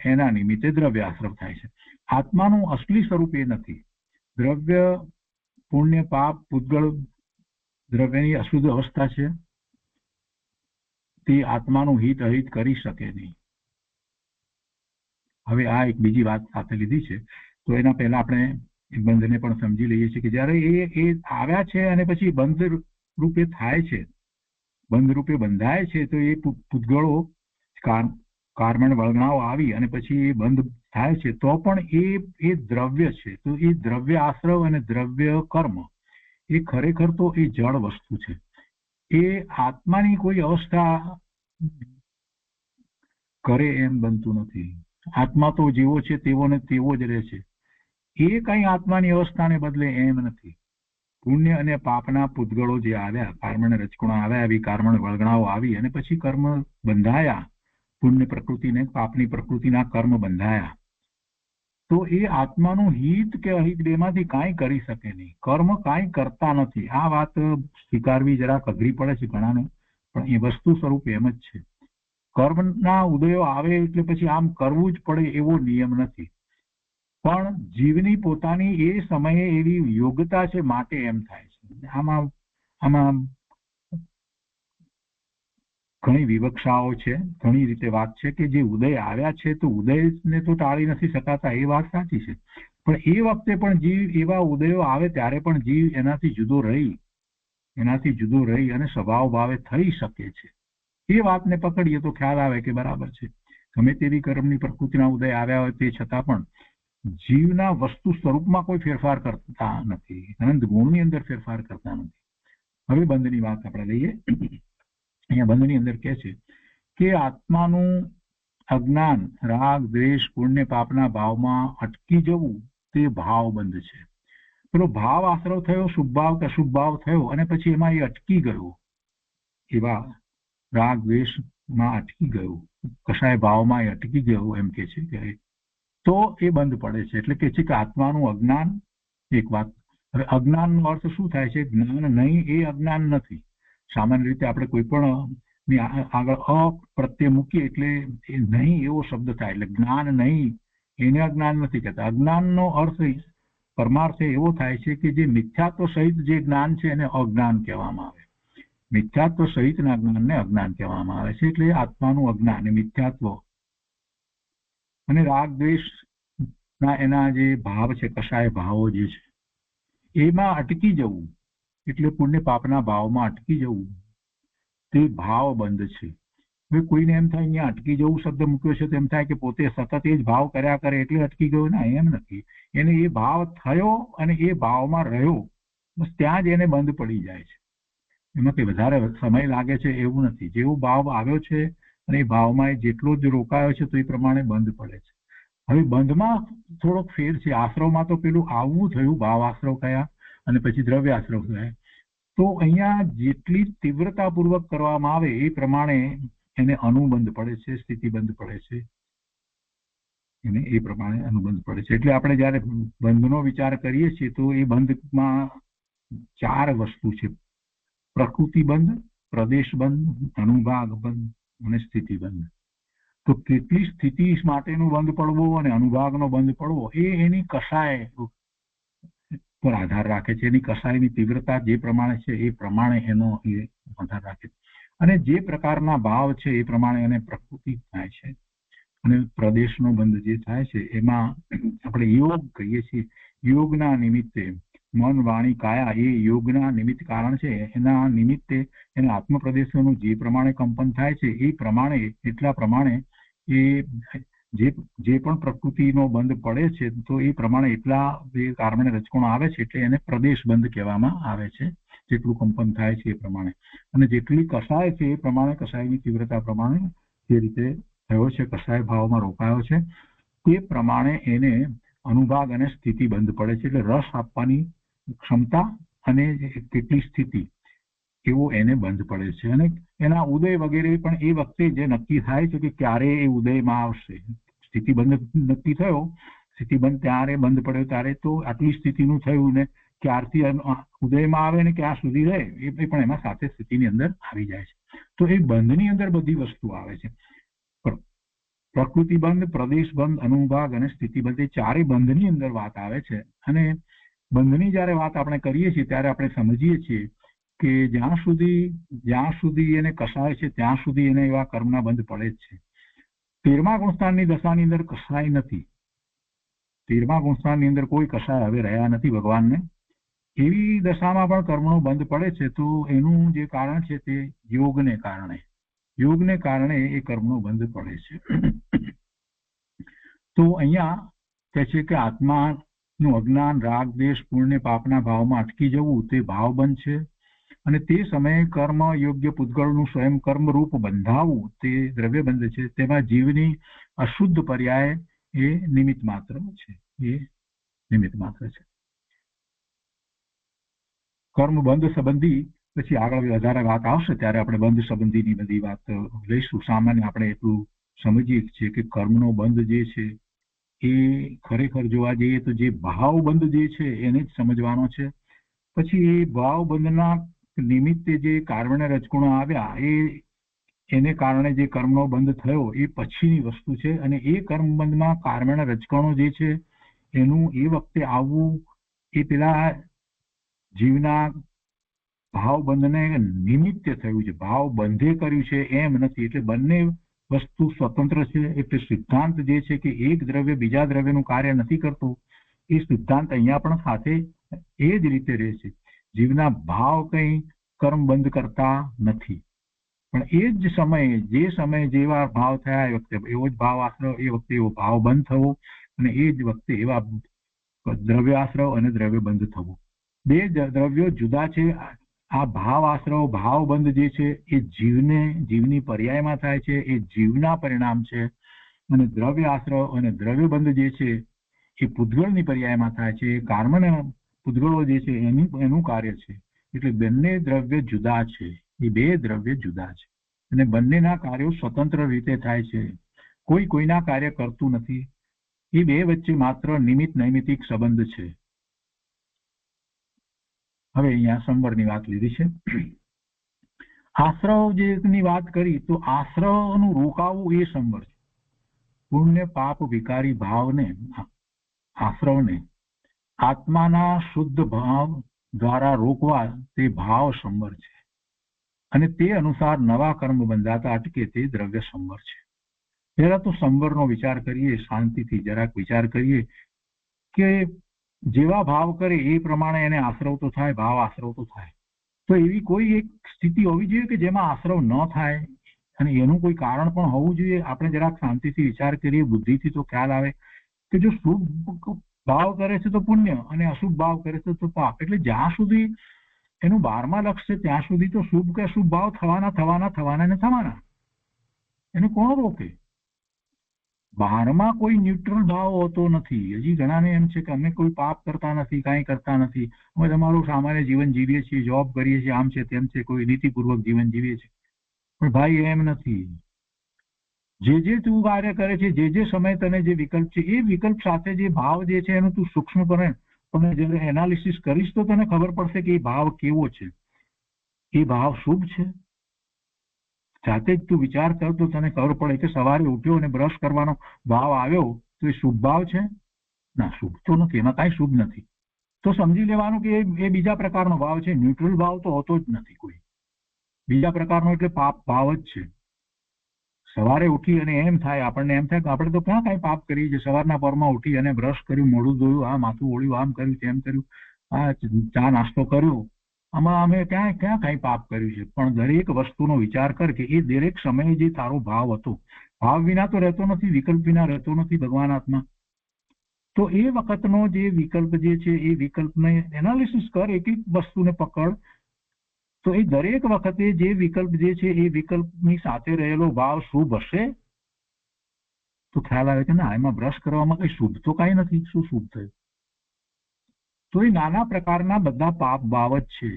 એના નિમિત્તે દ્રવ્ય આશ્રવ થાય છે. આત્માનું અસલી સ્વરૂપ એ નથી. દ્રવ્ય પુણ્ય પાપ પૂતગળ દ્રવ્યની અશુદ્ધ અવસ્થા છે. તે આત્માનું હિત અહિત કરી શકે નહીં. હવે આ એક બીજી વાત સાથે લીધી છે, તો એના પહેલા આપણે બંધને પણ સમજી લઈએ છીએ કે જ્યારે એ આવ્યા છે અને પછી બંધ રૂપે થાય છે, બંધ રૂપે બંધાય છે, તો એ પૂતગળો કાર્મણ વળગણાઓ આવી અને પછી એ બંધ થાય છે, તો પણ એ દ્રવ્ય છે. તો એ દ્રવ્ય આશ્રવ અને દ્રવ્ય કર્મ એ ખરેખર તો એ જળ વસ્તુ છે. એ આત્માની કોઈ અવસ્થા કરે એમ બનતું નથી. આત્મા તો જેવો છે તેવો ને તેવો જ રહે છે. એ કઈ આત્માની અવસ્થાને બદલે એમ નથી. પુણ્ય અને પાપના પૂતગળો જે આવ્યા, કાર્મણ રજકુણા આવ્યા, એવી કાર્મણ વળગણાઓ આવી અને પછી કર્મ બંધાયા, પુણ્ય પ્રકૃતિને પાપની પ્રકૃતિના કર્મ બંધાયા, તો એ આત્માનું હિત કે અહિત બેમાંથી કાંઈ કરી શકે નહીં. કર્મ કાંઈ કરતા નથી. આ વાત સ્વીકારવી જરાક અઘરી પડે છે ઘણાને, પણ એ વસ્તુ સ્વરૂપ એમ જ છે. કર્મના ઉદયો આવે એટલે પછી આમ કરવું જ પડે એવો નિયમ નથી. પણ જીવની પોતાની એ સમયે એવી યોગ્યતા છે માટે એમ થાય છે. આમાં ઘણી વિવક્ષાઓ છે, ઘણી રીતે વાત છે કે જે ઉદય આવ્યા છે તો ઉદયને તો ટાળી નથી શકાતા, એ વાત સાચી છે. પણ એ વખતે પણ જીવ એવા ઉદયો આવે ત્યારે પણ જીવ એનાથી જુદો રહી અને સ્વભાવ ભાવે થઈ શકે છે. એ વાતને પકડીએ તો ખ્યાલ આવે કે બરાબર છે. ગમે તેવી કર્મની પ્રકૃતિના ઉદય આવ્યા હોય તે છતાં પણ જીવના વસ્તુ સ્વરૂપમાં કોઈ ફેરફાર કરતા નથી, અનંત ગુણની અંદર ફેરફાર કરતા નથી. હવે બંધની વાત આપણે લઈએ. અહીંયા બંધની અંદર કહે છે કે આત્માનું અજ્ઞાન, રાગ, દ્વેષ, પુણ્ય પાપના ભાવમાં અટકી જવું તે ભાવ બંધ છે. પેલો ભાવ આશ્રવ થયો, શુભ ભાવ કે અશુભ ભાવ થયો અને પછી એમાં એ અટકી ગયો, એવા રાગ દ્વેષમાં અટકી ગયું, કશાય ભાવમાં એ અટકી ગયો એમ કે છે કે તો એ બંધ પડે છે. એટલે કે છે કે આત્માનું અજ્ઞાન એક વાત. હવે અજ્ઞાનનો અર્થ શું થાય છે? જ્ઞાન નહીં એ અજ્ઞાન નથી. સામાન્ય રીતે આપણે કોઈ પણ આગળ અપ્રત્યય મૂકીએ એટલે એ નહીં એવો શબ્દ થાય, એટલે જ્ઞાન નહીં એને અજ્ઞાન નથી કહેતા. અજ્ઞાનનો અર્થ પરમાર્થ એવો થાય છે કે જે મિથ્યાત્વ સહિત જે જ્ઞાન છે એને અજ્ઞાન કહેવામાં આવે. મિથ્યાત્વ સહિતના જ્ઞાનને અજ્ઞાન કહેવામાં આવે છે. એટલે આત્માનું અજ્ઞાન, મિથ્યાત્વ અને રાગ દ્વેષ ના એના જે ભાવ છે, કશાય ભાવો જે છે એમાં અટકી જવું, એટલે પુણ્ય પાપના ભાવમાં અટકી જવું, તે ભાવ બંધ છે. હવે કોઈને એમ થાય અહીંયા અટકી જવું શબ્દ મૂક્યો છે તો એમ થાય કે પોતે સતત એ જ ભાવ કર્યા કરે એટલે અટકી ગયો. ના, એમ નથી. એને એ ભાવ થયો અને એ ભાવમાં રહ્યો, બસ ત્યાં જ એને બંધ પડી જાય છે. એમાં કંઈ વધારે સમય લાગે છે એવું નથી. જેવો ભાવ આવ્યો છે અને એ ભાવમાં એ જેટલો જ રોકાયો છે તો એ પ્રમાણે બંધ પડે છે. હવે બંધમાં થોડોક ફેર છે. આશ્રવમાં તો પેલું આવવું થયું, ભાવ આશ્રવ કયા અને પછી દ્રવ્ય આશ્રવ થયા. તો અહીંયા જેટલી તીવ્રતાપૂર્વક કરવામાં આવે એ પ્રમાણે એને અનુબંધ પડે છે, સ્થિતિબંધ પડે છે, એને એ પ્રમાણે અનુબંધ પડે છે. એટલે આપણે જયારે બંધનો વિચાર કરીએ છીએ તો એ બંધમાં 4 વસ્તુ છે: પ્રકૃતિ બંધ, પ્રદેશ બંધ, અનુભાગ બંધ અને સ્થિતિ બંધ. તો કેટલી સ્થિતિ માટેનો બંધ પડવો અને અનુભાગનો બંધ પડવો એ એની કશાય પર આધાર રાખે છે. એની કશાયની તીવ્રતા જે પ્રમાણે છે એ પ્રમાણે એનો એ આધાર રાખે છે. અને જે પ્રકારના ભાવ છે એ પ્રમાણે એને પ્રકૃતિ થાય છે. અને પ્રદેશનો બંધ જે થાય છે એમાં આપણે યોગ કહીએ છીએ. યોગના નિમિત્તે મન, વાણી, કાયા એ યોગના નિમિત્ત કારણ છે. એના નિમિત્તે એના આત્મપ્રદેશોનું જે પ્રમાણે કંપન થાય છે એ પ્રમાણે, એટલા પ્રમાણે એ જે પણ પ્રકૃતિનો બંધ પડે છે તો એ પ્રમાણે એટલા જે કાર્બન રજકણો આવે છે એટલે એને પ્રદેશ બંધ કહેવામાં આવે છે. જેટલું કંપન થાય છે એ પ્રમાણે, અને જેટલી કસાય છે એ પ્રમાણે કસાયની તીવ્રતા પ્રમાણે જે રીતે થયો છે, કસાય ભાવમાં રોકાયો છે તે પ્રમાણે એને અનુભાગ અને સ્થિતિ બંધ પડે છે. એટલે રસ આપવાની ક્ષમતા અને કેટલી સ્થિતિ એવો એને બંધ પડે છે. અને એના ઉદય વગેરે પણ એ વખતે જે નક્કી થાય છે કે ક્યારે એ ઉદયમાં આવશે. સ્થિતિ બંધ નક્કી થયો, સ્થિતિ બંધ ત્યારે બંધ પડ્યો ત્યારે તો આટલી સ્થિતિનું થયું ને ક્યારથી ઉદયમાં આવે ને ક્યાં સુધી રહે એ પણ એમાં સાથે સ્થિતિની અંદર આવી જાય છે. તો એ બંધની અંદર બધી વસ્તુ આવે છે. પ્રકૃતિ બંધ, પ્રદેશ બંધ, અનુભાગ અને સ્થિતિ બંધ, એ ચારે બંધની અંદર વાત આવે છે. અને બંધની જયારે વાત આપણે કરીએ છીએ ત્યારે આપણે સમજીએ છીએ કે જ્યાં સુધી એને કસાય છે ત્યાં સુધી એને એવા કર્મના બંધ પડે જ છે. 13મા ગુણસ્થાનની દશાની અંદર કસાય નથી. 13મા ગુણસ્થાનની અંદર કોઈ કસાય હવે રહ્યા નથી ભગવાનને. એવી દશામાં પણ કર્મનો બંધ પડે છે. તો એનું જે કારણ છે તે યોગને કારણે એ કર્મનો બંધ પડે છે. તો અહીંયા કહે છે કે આત્માનું અજ્ઞાન, રાગ, દ્વેષ, પુણ્ય, પાપના ભાવમાં અટકી જવું તે ભાવ બંધ છે. અને તે સમયે કર્મ યોગ્ય પૂતગળનું સ્વયં કર્મ રૂપ બંધાવવું તે દ્રવ્ય બંધ છે. તેમાં જીવની અશુદ્ધ પર્યાય એ નિમિત્ત માત્ર છે. કર્મ બંધ સંબંધી પછી આગળ વધારે વાત આવશે ત્યારે આપણે બંધ સંબંધીની બધી વાત લઈશું. સામાન્ય આપણે એટલું સમજીએ છીએ કે કર્મનો બંધ જે છે એ ખરેખર જોવા જઈએ તો જે ભાવ બંધ જે છે એને જ સમજવાનો છે. પછી એ ભાવ બંધના નિમિત્તે જે કાર્બન રજકુણો આવ્યા એને કારણે જે કર્મનો બંધ થયો એ પછીની વસ્તુ છે. અને એ કર્મ બંધમાં કાર્બન રજકણો જે છે એનું એ વખતે આવવું એ પેલા જીવના ભાવ બંધને નિમિત્તે થયું છે. ભાવ બંધે કર્યું છે એમ નથી. એટલે બંને વસ્તુ સ્વતંત્ર છે. એટલે સિદ્ધાંત જે છે કે એક દ્રવ્ય બીજા દ્રવ્યનું કાર્ય નથી કરતું એ સિદ્ધાંત અહીંયા પણ સાથે એ જ રીતે રહે છે. જીવના ભાવ કંઈ કર્મ બંધ કરતા નથી. પણ એ જ સમયે જે સમયે જેવા ભાવ થયા એ વખતે એવો જ ભાવ આશ્રવ, એ વખતે એવો ભાવ બંધ થવો, અને એ જ વખતે એવા દ્રવ્ય આશ્રવ અને દ્રવ્ય બંધ થવું. બે દ્રવ્યો જુદા છે. આ ભાવ આશ્રવ, ભાવ બંધ જે છે એ જીવની પર્યાયમાં થાય છે, એ જીવના પરિણામ છે. અને દ્રવ્ય આશ્રવ અને દ્રવ્ય બંધ જે છે એ પૂતગળની પર્યાયમાં થાય છે. એ કર્મના પૂતગળો જે છે એનું કાર્ય છે. એટલે બંને દ્રવ્ય જુદા છે. એ બે દ્રવ્ય જુદા છે અને બંનેના કાર્યો સ્વતંત્ર રીતે થાય છે. કોઈ કોઈના કાર્ય કરતું નથી. એ બે વચ્ચે માત્ર નિમિત્ત નૈમિતિક સંબંધ છે. હવે અહીંયા સંવરની વાત લીધી છે. આશ્રવ જેની વાત કરી તો આશ્રવનું રોકાવું એ સંવર છે. પુણ્ય પાપ વિકારી ભાવને, આશ્રવને આત્માના શુદ્ધ ભાવ દ્વારા રોકવા તે ભાવ સંવર છે. અને તે અનુસાર નવા કર્મ બંધાતા અટકે તે દ્રવ્ય સંવર છે. પહેલા તો સંવરનો વિચાર કરીએ, શાંતિથી જરાક વિચાર કરીએ કે જેવા ભાવ કરે એ પ્રમાણે એને આશ્રવ તો થાય, ભાવ આશ્રવ તો થાય. તો એવી કોઈ એક સ્થિતિ હોવી જોઈએ કે જેમાં આશ્રવ ન થાય, અને એનું કોઈ કારણ પણ હોવું જોઈએ. આપણે જરાક શાંતિથી વિચાર કરીએ, બુદ્ધિથી તો ખ્યાલ આવે કે જો શુભ ભાવ કરે છે તો પુણ્ય અને અશુભ ભાવ કરે છે તો પાપ. એટલે જ્યાં સુધી એનું 12મા લક્ષ છે ત્યાં સુધી તો શુભ કે અશુભ ભાવ થવાના. એને કોણ રોકે? 12માં કોઈ ન્યુટ્રલ ભાવ હોતો નથી. હજી ઘણાને એમ છે કે અમે કોઈ પાપ કરતા નથી, કાંઈ કરતા નથી, અમે તમારું સામાન્ય જીવન જીવીએ છીએ, જોબ કરીએ છીએ, આમ છે તેમ છે, કોઈ નીતિપૂર્વક જીવન જીવીએ છીએ. પણ ભાઈ એમ નથી. જે તું કાર્ય કરે છે, જે સમય તને જે વિકલ્પ છે એ વિકલ્પ સાથે જે ભાવ જે છે એનું તું સૂક્ષ્મપણે તમે જ્યારે એનાલિસિસ કરીશ તો તને ખબર પડશે કે એ ભાવ કેવો છે. એ ભાવ શુભ છે? જાતે જ તું વિચાર કર તો તને ખબર પડે કે સવારે ઉઠ્યો અને બ્રશ કરવાનો ભાવ આવ્યો તો એ શુભ ભાવ છે? ના, શુભ તો નથી. એમાં કાંઈ શુભ નથી. તો સમજી લેવાનું કે એ બીજા પ્રકારનો ભાવ છે. ન્યુટ્રલ ભાવ તો હોતો જ નથી કોઈ. બીજા પ્રકારનો એટલે પાપ ભાવ જ છે. સવારે ઉઠી અને એમ થાય, આપણને એમ થાય કે આપણે તો ક્યાં કાંઈ પાપ કરીએ છીએ. સવારના પરમાં ઉઠી અને બ્રશ કર્યું, મોઢું ધોયું, આ માથું ઓળ્યું, આમ કર્યું, તેમ કર્યું, આ ચા નાસ્તો કર્યો, આમાં અમે ક્યાં કાંઈ પાપ કર્યું છે. પણ દરેક વસ્તુનો વિચાર કર કે એ દરેક સમયે જે તારો ભાવ હતો, ભાવ વિના તો રહેતો નથી, વિકલ્પ વિના રહેતો નથી ભગવાન આત્મા. તો એ વખતનો જે વિકલ્પ જે છે એ વિકલ્પને એનાલિસિસ કર, એક એક વસ્તુને પકડ. તો એ દરેક વખતે જે વિકલ્પ જે છે એ વિકલ્પની સાથે રહેલો ભાવ શુભ હશે તો ખ્યાલ આવે કે ના, એમાં બ્રશ કરવામાં કઈ શુભ તો કઈ નથી. શું શુભ થયું? તો એ નાના પ્રકારના બધા પાપ ભાવ જ છે.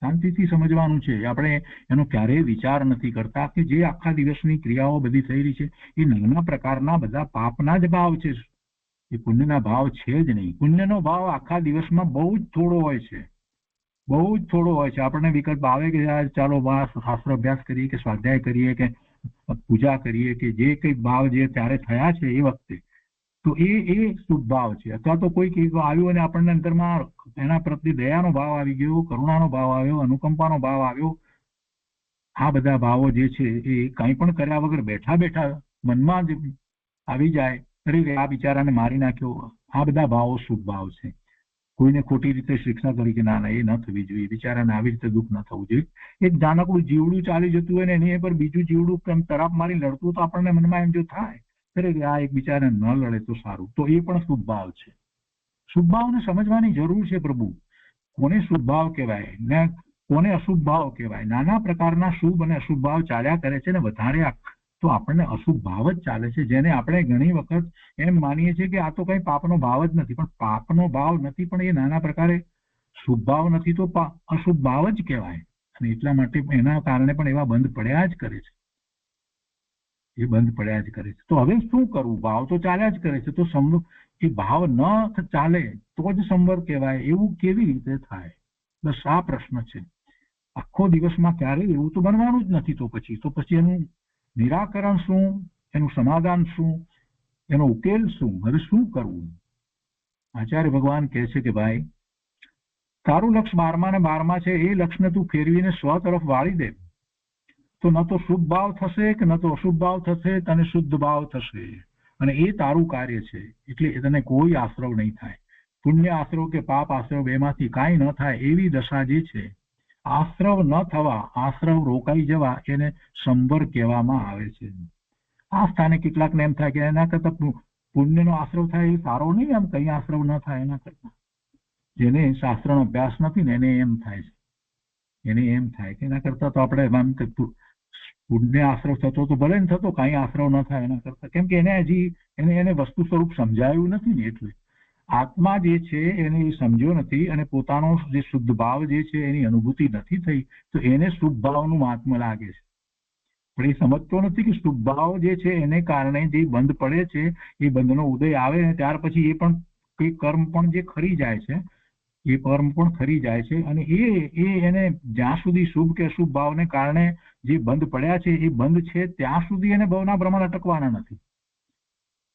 શાંતિથી સમજવાનું છે. આપણે એનો ક્યારેય વિચાર નથી કરતા કે જે આખા દિવસની ક્રિયાઓ બધી થઈ રહી છે એ નાના પ્રકારના બધા પાપના જ ભાવ છે. એ પુણ્યના ભાવ છે જ નહીં. પુણ્યનો ભાવ આખા દિવસમાં બહુ જ થોડો હોય છે, બહુ જ થોડો હોય છે. આપણને વિકલ્પ આવે કે ચાલો શાસ્ત્ર અભ્યાસ કરીએ કે સ્વાધ્યાય કરીએ કે પૂજા કરીએ કે જે કઈ ભાવ જે ત્યારે થયા છે એ વખતે, તો એ શુભ ભાવ છે. અથવા તો કોઈક આવ્યું અને આપણને અંતરમાં એના પ્રત્યે દયાનો ભાવ આવી ગયો, કરુણાનો ભાવ આવ્યો, અનુકંપાનો ભાવ આવ્યો. આ બધા ભાવો જે છે એ કંઈ પણ કર્યા વગર બેઠા બેઠા મનમાં જ આવી જાય, અરે આ બિચારાને મારી નાખ્યો. આ બધા ભાવો શુભ ભાવ છે. કોઈને ખોટી રીતે શિક્ષા કરી કે ના ના એ ન થવી જોઈએ, બિચારાને આવી રીતે દુઃખ ન થવું જોઈએ. એક નાનકડું જીવડું ચાલી જતું હોય ને એની પર બીજું જીવડું તરાપ મારી લડતું, તો આપણને મનમાં એમ જો થાય અરે આ એક બિચારાને ન લડે તો સારું. તો એ પણ શુભ ભાવ છે. શુભ ભાવને સમજવાની જરૂર છે. પ્રભુ કોને શુભ ભાવ કહેવાય ને કોને અશુભ ભાવ કહેવાય? નાના પ્રકારના શુભ અને અશુભ ભાવ ચાલ્યા કરે છે ને વધારે તો આપણને અશુભ ભાવ જ ચાલે છે, જેને આપણે ઘણી વખત એમ માનીએ છીએ કે આ તો કઈ પાપનો ભાવ જ નથી. પણ પાપનો ભાવ નથી, પણ એ નાના પ્રકારે શુભ ભાવ નથી તો અશુભ ભાવ જ કહેવાય. અને એટલા માટે એના કારણે પણ એવા બંધ પડ્યા જ કરે છે. એ બંધ પડ્યા જ કરે છે. તો હવે શું કરવું? ભાવ તો ચાલ્યા જ કરે છે. તો એ ભાવ ન ચાલે તો જ સંવર કહેવાય. એવું કેવી રીતે થાય? બસ આ પ્રશ્ન છે. આખો દિવસમાં ક્યારેય એવું તો બનવાનું જ નથી. તો પછી એનું નિરાકરણ શું? એનું સમાધાન શું? એનો ઉકેલ શું? હવે શું કરવું? આચાર્ય ભગવાન કહે છે કે ભાઈ, તારું લક્ષ 12માં ને 12માં છે. એ લક્ષને તું ફેરવીને સ્વ તરફ વાળી દે, તો ન તો શુભ ભાવ થશે કે ન તો અશુભ ભાવ થશે, તને શુદ્ધ ભાવ થશે. અને એ તારું કાર્ય છે. એટલે તને કોઈ આશ્રવ નહીં થાય. પુણ્ય આશ્રવ કે પાપ આશ્રવ એમાંથી કાંઈ ન થાય એવી દશા જે છે, આશ્રવ ન થવા, આશ્રવ રોકાઈ જવા, એને સંવર કહેવામાં આવે છે. આ સ્થાને કેટલાકને એમ થાય કે એના કરતા પુણ્યનો આશ્રવ થાય એ સારો નહીં, આમ કઈ આશ્રવ ન થાય એના કરતા. જેને શાસ્ત્રનો અભ્યાસ નથી ને એને એમ થાય છે, એને એમ થાય કે એના કરતા તો આપણે એમ કે પુણ્ય આશ્રવ થતો તો ભલે ને થતો, કઈ આશ્રવ ન થાય એના કરતા. કેમ કે એને હજી એને વસ્તુ સ્વરૂપ સમજાયું નથી ને. એટલે આત્મા જે છે એને એ સમજ્યો નથી અને પોતાનો જે શુદ્ધ ભાવ જે છે એની અનુભૂતિ નથી થઈ, તો એને શુભ ભાવનું મહાત્મ્ય લાગે છે. પણ એ સમજતો નથી કે શુભ ભાવ જે છે એને કારણે જે બંધ પડે છે, એ બંધનો ઉદય આવે ને ત્યાર પછી એ પણ એ કર્મ પણ જે ખરી જાય છે, એ કર્મ પણ ખરી જાય છે. અને એને જ્યાં સુધી શુભ કે અશુભ ભાવને કારણે જે બંધ પડ્યા છે એ બંધ છે ત્યાં સુધી એને ભવના ભ્રમણ અટકવાના નથી.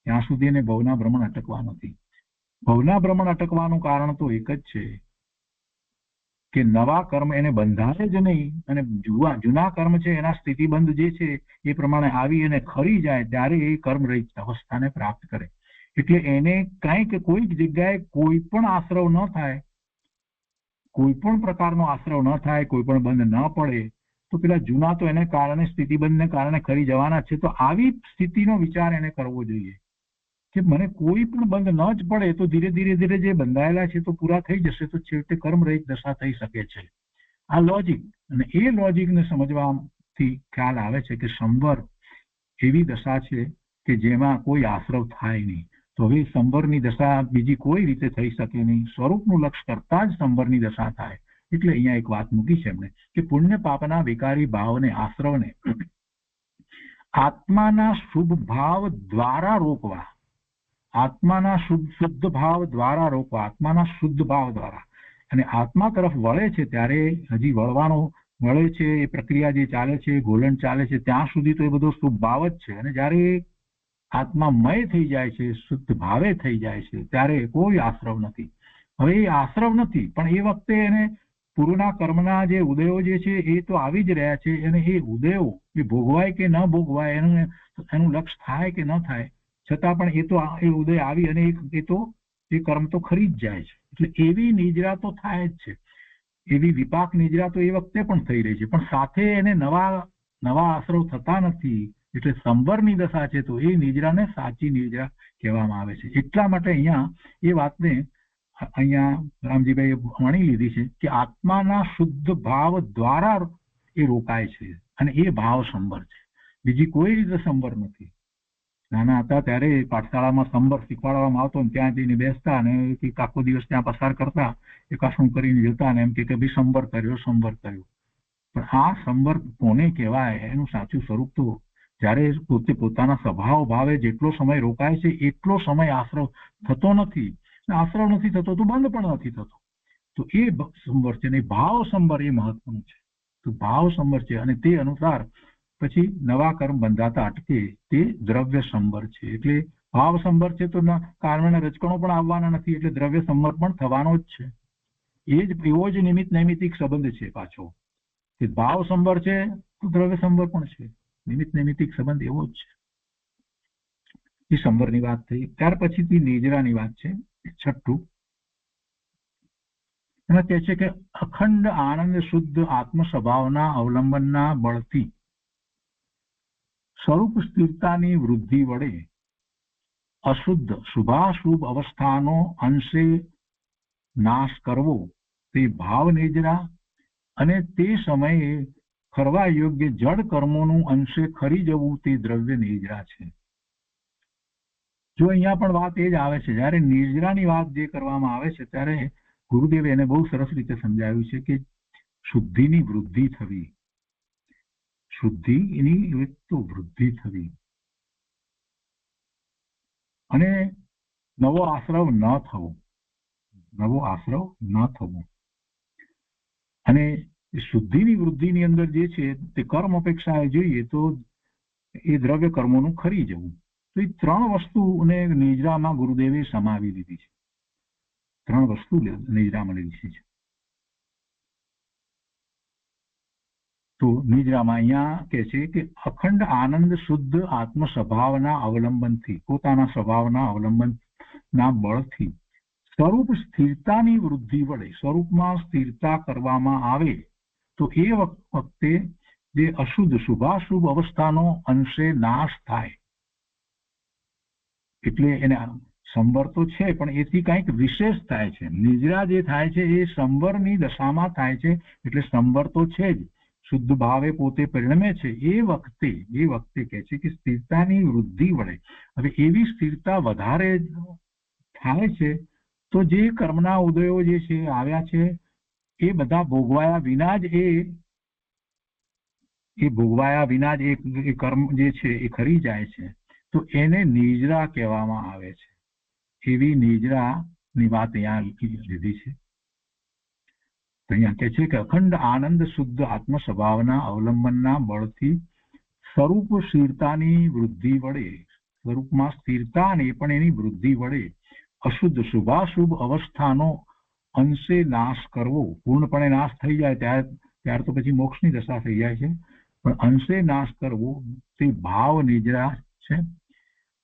ત્યાં સુધી એને ભવના ભ્રમણ અટકવા નથી. ભવના ભ્રમણ અટકવાનું કારણ તો એક જ છે કે નવા કર્મ એને બંધાય જ નહીં, અને જૂના કર્મ છે એના સ્થિતિબંધ જે છે એ પ્રમાણે આવી અને ખરી જાય ત્યારે એ કર્મ રહિત અવસ્થાને પ્રાપ્ત કરે. એટલે એને કંઈક કોઈક જગ્યાએ કોઈ પણ આશ્રવ ન થાય, કોઈ પણ પ્રકારનો આશ્રવ ન થાય, કોઈ પણ બંધ ન પડે, તો પેલા જૂના તો એને કારણે સ્થિતિબંધને કારણે ખરી જવાના છે. તો આવી સ્થિતિનો વિચાર એને કરવો જોઈએ કે મને કોઈ પણ બંધ ન જ પડે તો ધીરે ધીરે જે બંધાયેલા છે તો પૂરા થઈ જશે, તો છેવટે કર્મ રહિત દશા થઈ શકે છે. આ લોજિક, અને એ લોજિકને સમજવાથી ખ્યાલ આવે છે કે સંવર એવી દશા છે કે જેમાં કોઈ આશ્રવ થાય નહીં. તો હવે સંવરની દશા બીજી કોઈ રીતે થઈ શકે નહીં. સ્વરૂપનું લક્ષ કરતા જ સંવરની દશા થાય. એટલે અહીંયા એક વાત મૂકી છે એમણે કે પુણ્ય પાપના વિકારી ભાવને, આશ્રવને આત્માના શુભ ભાવ દ્વારા રોકવા, આત્માના શુદ્ધ ભાવ દ્વારા રોકવા, આત્માના શુદ્ધ ભાવ દ્વારા. અને આત્મા તરફ વળે છે ત્યારે હજી વળે છે, એ પ્રક્રિયા જે ચાલે છે, ગોલન ચાલે છે, ત્યાં સુધી તો એ બધો શુભ ભાવ જ છે. અને જયારે આત્મા મય થઈ જાય છે, શુદ્ધ ભાવે થઈ જાય છે, ત્યારે કોઈ આશ્રવ નથી. હવે એ આશ્રવ નથી, પણ એ વખતે એને પૂર્વના કર્મના જે ઉદયો જે છે એ તો આવી જ રહ્યા છે. અને એ ઉદયો એ ભોગવાય કે ન ભોગવાય, એનું લક્ષ થાય કે ન થાય, છતાં પણ એ ઉદય આવી અને એ કર્મ તો ખરી જ જાય છે. એટલે એવી નિજરા તો થાય જ છે. એવી વિપાક નિજરા તો એ વખતે પણ થઈ રહી છે, પણ સાથે એને નવા આશ્રવ થતા નથી. એટલે સંવરની દશા છે તો એ નિજરાને સાચી નિજરા કહેવામાં આવે છે. એટલા માટે અહીંયા એ વાતને અહીંયા રામજીભાઈ વણી લીધી છે કે આત્માના શુદ્ધ ભાવ દ્વારા એ રોકાય છે, અને એ ભાવ સંવર છે. બીજી કોઈ રીતે સંવર નથી. નાના હતા ત્યારે પાઠશાળામાં સંબર શીખવાડવામાં આવતો ને ત્યાં જઈને બેસતા અને એક આખો દિવસ ત્યાં પસાર કરતા, એકાસું કરીને જતા અને એમ કે ભાઈ સંબર કર્યો. પણ આ સંબર કોને કહેવાય, એનું સાચું સ્વરૂપ તો જ્યારે પોતે પોતાના સ્વભાવ ભાવે જેટલો સમય રોકાય છે એટલો સમય આશ્રવ થતો નથી. આશ્રવ નથી થતો તો બંધ પણ નથી થતો. તો એ સંબર છે ને ભાવ સંબર એ મહત્વનું છે. તો ભાવ સંબર છે અને તે અનુસાર પછી નવા કર્મ બંધાતા અટકે તે દ્રવ્ય સંબર છે. એટલે ભાવ સંબર છે તો કારણના રજકણો પણ આવવાના નથી, એટલે દ્રવ્ય સંબર પણ થવાનો જ છે. એવો જ નિમિત્ત નૈમિતિક સંબંધ છે પાછો કે ભાવ સંબર છે તો દ્રવ્ય સંબર પણ છે. નિમિત્ત નૈમિતિક સંબંધ એવો જ છે. એ સંબરની વાત થઈ. ત્યાર પછીથી નિજરાની વાત છે, છઠ્ઠું. એમાં કહે છે કે અખંડ આનંદ શુદ્ધ આત્મ સ્વભાવના અવલંબનના બળથી સ્વરૂપ સ્થિરતાની વૃદ્ધિ વડે અશુદ્ધ શુભાશુભ અવસ્થાનો અંશે નાશ કરવો તે ભાવ નિજરા, અને તે સમયે ખરવા યોગ્ય જડ કર્મોનું અંશે ખરી જવું તે દ્રવ્ય નિજરા છે. જો અહીંયા પણ વાત એ જ આવે છે, જયારે નિજરાની વાત જે કરવામાં આવે છે ત્યારે ગુરુદેવે એને બહુ સરસ રીતે સમજાવ્યું છે કે શુદ્ધિની વૃદ્ધિ થવી, શુદ્ધિની તો વૃદ્ધિ થવી અને નવો આશ્રવ ન થવો, અને શુદ્ધિની વૃદ્ધિની અંદર જે છે તે કર્મ અપેક્ષાએ જોઈએ તો એ દ્રવ્ય કર્મોનું ખરી જવું. તો એ ત્રણ વસ્તુને નિજરામાં ગુરુદેવે સમાવી લીધી છે. ત્રણ વસ્તુ નિજરામાં લીધી છે. તો નિજરામાં અહીંયા કહે છે કે અખંડ આનંદ શુદ્ધ આત્મ સ્વભાવના અવલંબનથી, પોતાના સ્વભાવના અવલંબનના બળથી સ્વરૂપ સ્થિરતાની વૃદ્ધિ વડે, સ્વરૂપમાં સ્થિરતા કરવામાં આવે તો એ વખતે જે અશુદ્ધ શુભાશુભ અવસ્થાનો અંશે નાશ થાય. એટલે એને સંબર તો છે પણ એથી કંઈક વિશેષ થાય છે. નિજરા જે થાય છે એ સંબરની દશામાં થાય છે, એટલે સંબર તો છે જ, શુદ્ધ ભાવે પોતે પરિણમે છે. એ વખતે કહે છે કે સ્થિરતાની વૃદ્ધિ વડે, હવે એવી સ્થિરતા વધારે થાય છે તો જે કર્મના ઉદયો જે છે આવ્યા છે એ બધા ભોગવાયા વિના જ એ કર્મ જે છે એ ખરી જાય છે. તો એને નિજરા કહેવામાં આવે છે. એવી નિજરાની વાત અહીંયા લીધી છે. અહીંયા કહે છે કે અખંડ આનંદ શુદ્ધ આત્મ સ્વભાવના અવલંબનના બળથી સ્વરૂપ સ્થિરતાની વૃદ્ધિ વડે, સ્વરૂપમાં સ્થિરતા ને પણ એની વૃદ્ધિ વડે અશુદ્ધ શુભાશુભ અવસ્થાનો અંશે નાશ કરવો, પૂર્ણપણે નાશ થઈ જાય ત્યાર તો પછી મોક્ષની દશા થઈ જાય છે, પણ અંશે નાશ કરવો તે ભાવ નિજરા છે.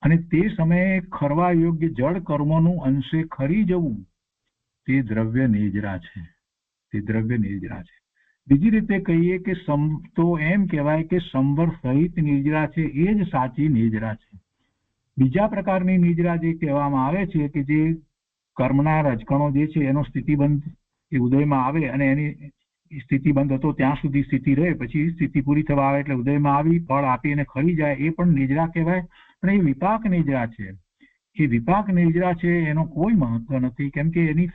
અને તે સમયે ખરવા યોગ્ય જડ કર્મોનું અંશે ખરી જવું તે દ્રવ્ય નિજરા છે. બીજી રીતે કહીએ કે તો એમ કહેવાય કે સંબર સહિત નિજરા છે એ જ સાચી નિજરા છે. બીજા પ્રકારની નિજરા જે કહેવામાં આવે છે કે જે કર્મના રજકણો જે છે એનો સ્થિતિબંધ એ ઉદયમાં આવે અને એની સ્થિતિબંધ હતો ત્યાં સુધી સ્થિતિ રહે, પછી સ્થિતિ પૂરી થવા આવે એટલે ઉદયમાં આવી ફળ આપી અને ખરી જાય, એ પણ નિજરા કહેવાય. પણ એ વિપાક નિજરા છે. એ વિપાક નિજરા છે એનો કોઈ મહત્વ નથી, કેમ કે એની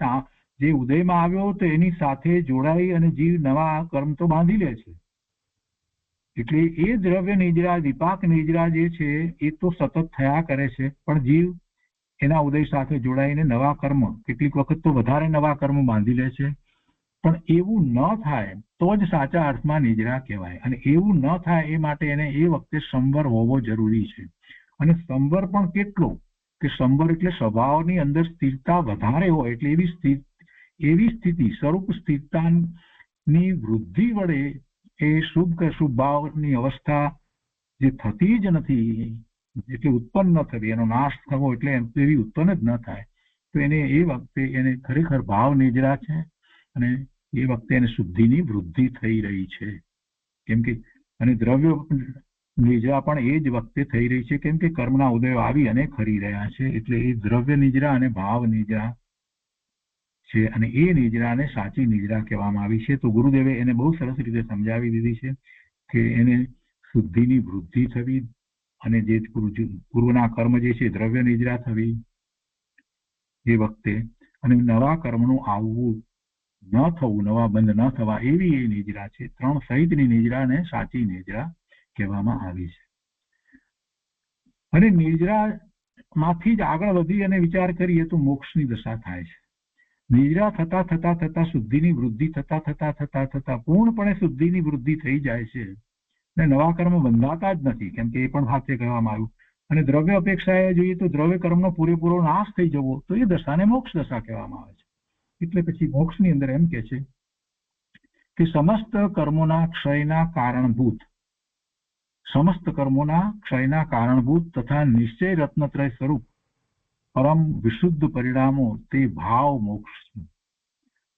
જે ઉદયમાં આવ્યો તો એની સાથે જોડાઈ અને જીવ નવા કર્મ તો બાંધી લે છે. એટલે એ દ્રવ્ય નિજરા, વિપાક નિજરા જે છે એ તો સતત થયા કરે છે, પણ જીવ એના ઉદય સાથે જોડાઈને નવા કર્મ, કેટલીક વખત તો વધારે નવા કર્મ બાંધી લે છે. પણ એવું ન થાય તો જ સાચા અર્થમાં નિજરા કહેવાય. અને એવું ન થાય એ માટે એને એ વખતે સંબર હોવો જરૂરી છે. અને સંબર પણ કેટલો, કે સંબર એટલે સ્વભાવની અંદર સ્થિરતા વધારે હોય, એટલે એવી સ્થિતિ સ્વરૂપ સ્થિરતાની વૃદ્ધિ વડે એ શુભ કે શુભ ભાવની અવસ્થા જે થતી જ નથી, એટલે ઉત્પન્ન ન થવી, એનો નાશ થવો એટલે એવી ઉત્પન્ન જ ન થાય, તો એને એ વખતે એને ખરેખર ભાવ નિજરા છે. અને એ વખતે એને શુદ્ધિની વૃદ્ધિ થઈ રહી છે. કેમ કે અને દ્રવ્ય નિજરા પણ એ જ વખતે થઈ રહી છે, કેમ કે કર્મના ઉદયો આવી અને ખરી રહ્યા છે. એટલે એ દ્રવ્ય નિજરા અને ભાવ નિજરા છે, અને એ નિજરાને સાચી નિજરા કહેવામાં આવી છે. તો ગુરુદેવે એને બહુ સરસ રીતે સમજાવી દીધી છે કે એને શુદ્ધિની વૃદ્ધિ થવી, અને જે પૂર્વના કર્મ જે છે દ્રવ્ય નિદ્રા થવી એ વખતે, અને નવા કર્મનું આવવું ન થવું, નવા બંધ ન થવા એવી એ નિદ્રા છે. 3 સહિતની નિદ્રાને સાચી નિદ્રા કહેવામાં આવી છે. અને નિદ્રા માંથી જ આગળ વધી અને વિચાર કરીએ તો મોક્ષની દશા થાય છે. નિદ્રા થતા થતા થતા શુદ્ધિની વૃદ્ધિ થતા થતા થતા થતા પૂર્ણપણે શુદ્ધિની વૃદ્ધિ થઈ જાય છે અને નવા કર્મ બંધાતા જ નથી, કેમ કે એ પણ સાથે કહેવામાં આવ્યું. અને દ્રવ્ય અપેક્ષાએ જોઈએ તો દ્રવ્ય કર્મનો પૂરેપૂરો નાશ થઈ જવો, તો એ દશાને મોક્ષ દશા કહેવામાં આવે છે. એટલે પછી મોક્ષની અંદર એમ કે છે કે સમસ્ત કર્મોના ક્ષયના કારણભૂત, સમસ્ત કર્મોના ક્ષયના કારણભૂત તથા નિશ્ચય રત્નત્રય સ્વરૂપ પરમ વિશુદ્ધ પરિણામો તે ભાવ મોક્ષ છે.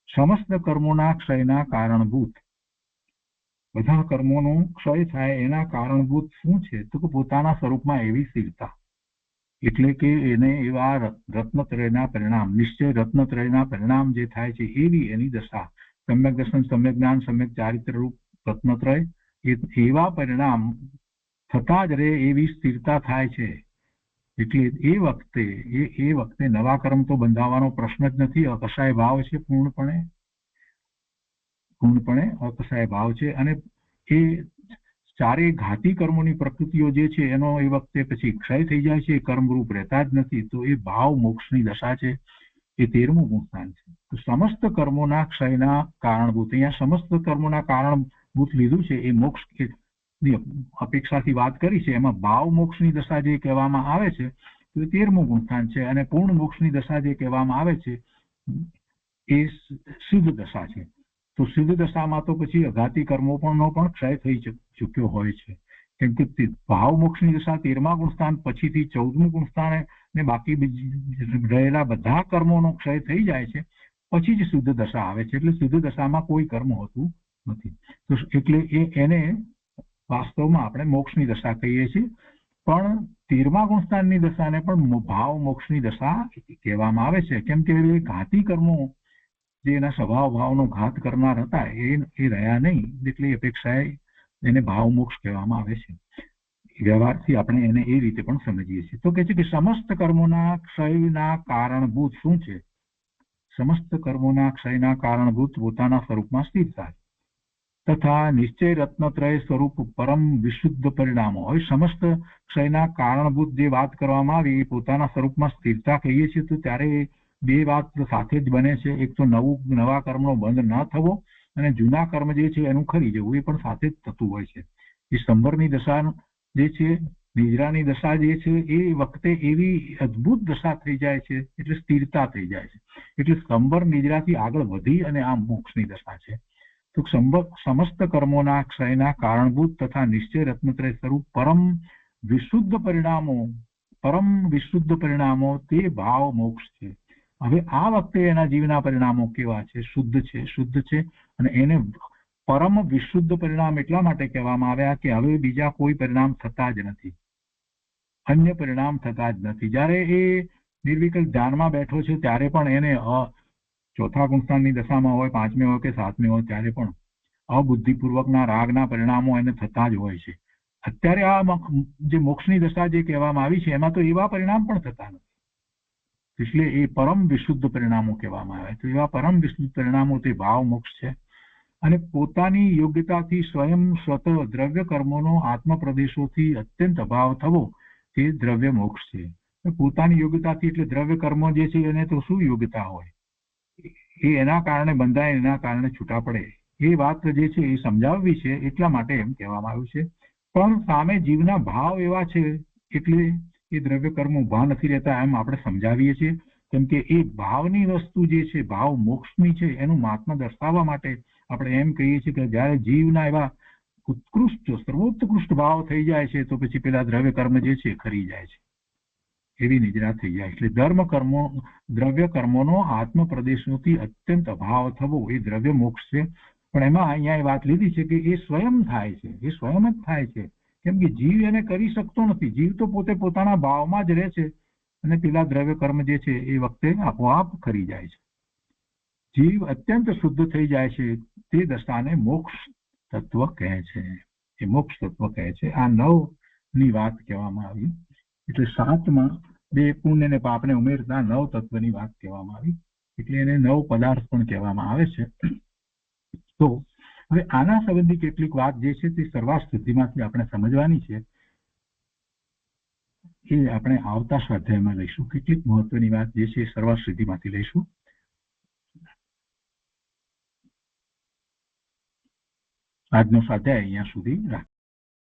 સમસ્ત કર્મોના ક્ષયના કારણભૂત, બધા કર્મોનો ક્ષય થાય એના કારણભૂત શું છે? તો કે પોતાના સ્વરૂપમાં એવી સ્થિરતા, એટલે કે એને એવા રત્નત્રયના પરિણામ, નિશ્ચય રત્નત્રયના પરિણામ જે થાય છે એવી એની દશા, સમ્યક દર્શન, સમ્યક જ્ઞાન, સમ્યક ચારિત્ર રૂપ રત્નત્રય, એવા પરિણામ થતા જ રહે એવી સ્થિરતા થાય છે. એટલે એ વખતે નવા કર્મ તો બંધાવવાનો પ્રશ્ન જ નથી. અકસાય ભાવ છે, પૂર્ણપણે અકસાય ભાવ છે. અને એ ચારે ઘાતી કર્મોની પ્રકૃતિઓ જે છે એનો એ વખતે પછી ક્ષય થઈ જાય છે, કર્મરૂપ રહેતા જ નથી. તો એ ભાવ મોક્ષની દશા છે. એ 13મું ગુણસ્થાન છે. તો સમસ્ત કર્મોના ક્ષયના કારણભૂત, અહીંયા સમસ્ત કર્મોના કારણભૂત લીધું છે. એ મોક્ષ અપેક્ષાથી વાત કરી છે. એમાં ભાવ મોક્ષની દશા જે કહેવામાં આવે છે તો એ 13મું ગુણસ્થાન છે. અને પૂર્ણ મોક્ષની દશા જે કહેવામાં આવે છે એ સિદ્ધ દશા છે. તો સિદ્ધ દશામાં તો પછી અઘાતી કર્મોનો પણ ક્ષય થઈ ચૂક્યો હોય છે, કેમ કે ભાવ મોક્ષની દશા 13મા ગુણસ્થાન પછીથી 14મું ગુણસ્થાન ને બાકી રહેલા બધા કર્મોનો ક્ષય થઈ જાય છે, પછી જ શુદ્ધ દશા આવે છે. એટલે શુદ્ધ દશામાં કોઈ કર્મ હોતું નથી. તો એટલે એને વાસ્તવમાં આપણે મોક્ષની દશા કહીએ છીએ. પણ 13મા ગુણસ્થાનની દશાને પણ ભાવ મોક્ષની દશા કહેવામાં આવે છે, કેમ કે એ ઘાતી કર્મો જે એના સ્વભાવ ભાવનો ઘાત કરનાર હતા એ રહ્યા નહીં, એટલે અપેક્ષાએ એને ભાવ મોક્ષ કહેવામાં આવે છે. વ્યવહારથી આપણે એને એ રીતે પણ સમજીએ છીએ. તો કહે છે કે સમસ્ત કર્મોના ક્ષયના કારણભૂત શું છે? સમસ્ત કર્મોના ક્ષયના કારણભૂત પોતાના સ્વરૂપમાં સ્થિરતા તથા નિશ્ચય રત્નત્રય સ્વરૂપ પરમ વિશુદ્ધ પરિણામો. હવે સમસ્ત ક્ષયના કારણભૂત જે વાત કરવામાં આવી એ પોતાના સ્વરૂપમાં સ્થિરતા કહીએ છીએ તો ત્યારે બે વાત સાથે જ બને છે. એક તો નવા કર્મનો બંધ ન થવો, અને જૂના કર્મ જે છે એનું ખરી જવું, એ પણ સાથે જ થતું હોય છે. એ સ્તંભરની દશા જે છે, નિદ્રાની દશા જે છે, એ વખતે એવી અદભુત દશા થઈ જાય છે, એટલે સ્થિરતા થઈ જાય છે. એટલે સ્તંભર નિદ્રાથી આગળ વધી અને આ મોક્ષની દશા છે. તો સમસ્ત કર્મોના ક્ષયના કારણભૂત તથા નિશ્ચય રત્નત્રય સ્વરૂપ પરમ વિશુદ્ધ પરિણામો તે ભાવ મોક્ષ છે. હવે આ વખતે એના જીવના પરિણામો કેવા છે? શુદ્ધ છે. અને એને પરમ વિશુદ્ધ પરિણામ એટલા માટે કહેવામાં આવ્યા કે હવે બીજા કોઈ પરિણામ થતા જ નથી, અન્ય પરિણામ થતા જ નથી. જ્યારે એ નિર્વિકલ્પ ધ્યાનમાં બેઠો છે ત્યારે પણ એને ચોથા ગુણસ્થાનની દશામાં હોય, 5મી હોય કે 7મી હોય, ત્યારે પણ અબુદ્ધિપૂર્વકના રાગના પરિણામો એને થતા જ હોય છે. અત્યારે આ જે મોક્ષની દશા જે કહેવામાં આવી છે એમાં તો એવા પરિણામ પણ થતા નથી, એટલે એ પરમ વિશુદ્ધ પરિણામો કહેવામાં આવે. તો એવા પરમ વિશુદ્ધ પરિણામો તે ભાવ મોક્ષ છે. અને પોતાની યોગ્યતાથી સ્વયં સ્વત દ્રવ્ય કર્મોનો આત્મપ્રદેશોથી અત્યંત અભાવ થવો તે દ્રવ્ય મોક્ષ છે. પોતાની યોગ્યતાથી એટલે દ્રવ્ય કર્મો જે છે એને તો શું યોગ્યતા હોય? એ એના કારણે બંધાય, એના કારણે છૂટા પડે. એ વાત જે છે એ સમજાવવી છે, એટલા માટે એમ કહેવામાં આવ્યું છે. પણ સામે જીવના ભાવ એવા છે એટલે એ દ્રવ્ય કર્મો ઉભા નથી રહેતા એમ આપણે સમજાવીએ છીએ. કેમ કે એ ભાવની વસ્તુ જે છે, ભાવ મોક્ષની છે, એનું મહાત્મા દર્શાવવા માટે આપણે એમ કહીએ છીએ કે જયારે જીવના એવા ઉત્કૃષ્ટ સર્વોત્કૃષ્ટ ભાવ થઈ જાય છે તો પછી પેલા દ્રવ્ય કર્મ જે છે ખરી જાય છે, એવી નિદ્રા થઈ જાય. એટલે દ્રવ્ય કર્મોનો આત્મ પ્રદેશોથી અત્યંત અભાવ થવો એ દ્રવ્ય મોક્ષ છે. પણ એમાં અહીંયા એ વાત લીધી છે કે એ સ્વયં થાય છે, એ સ્વયં જ થાય છે. કેમ કે જીવ એને કરી શકતો નથી. જીવ તો પોતે પોતાના ભાવમાં જ રહે છે અને પેલા દ્રવ્ય કર્મ જે છે એ વખતે આપોઆપ ખરી જાય છે. જીવ અત્યંત શુદ્ધ થઈ જાય છે, તે દશાને મોક્ષ તત્વ કહે છે. એ મોક્ષ તત્વ કહે છે. આ 9 ની વાત કહેવામાં આવી. એટલે 7માં 2 પુણ્ય અને પાપને ઉમેરતા 9 તત્વની વાત કહેવામાં આવી. એટલે એને 9 પદાર્થ પણ કહેવામાં આવે છે. તો હવે આના સંબંધી કેટલીક વાત જે છે તે સર્વાર્થ સિદ્ધિમાંથી આપણે સમજવાની છે. એ આપણે આવતા સ્વાધ્યાયમાં લઈશું. કેટલીક મહત્વની વાત જે છે એ સર્વાર્થ સિદ્ધિમાંથી લઈશું. આજનો સ્વાધ્યાય અહીંયા સુધી રાખીએ.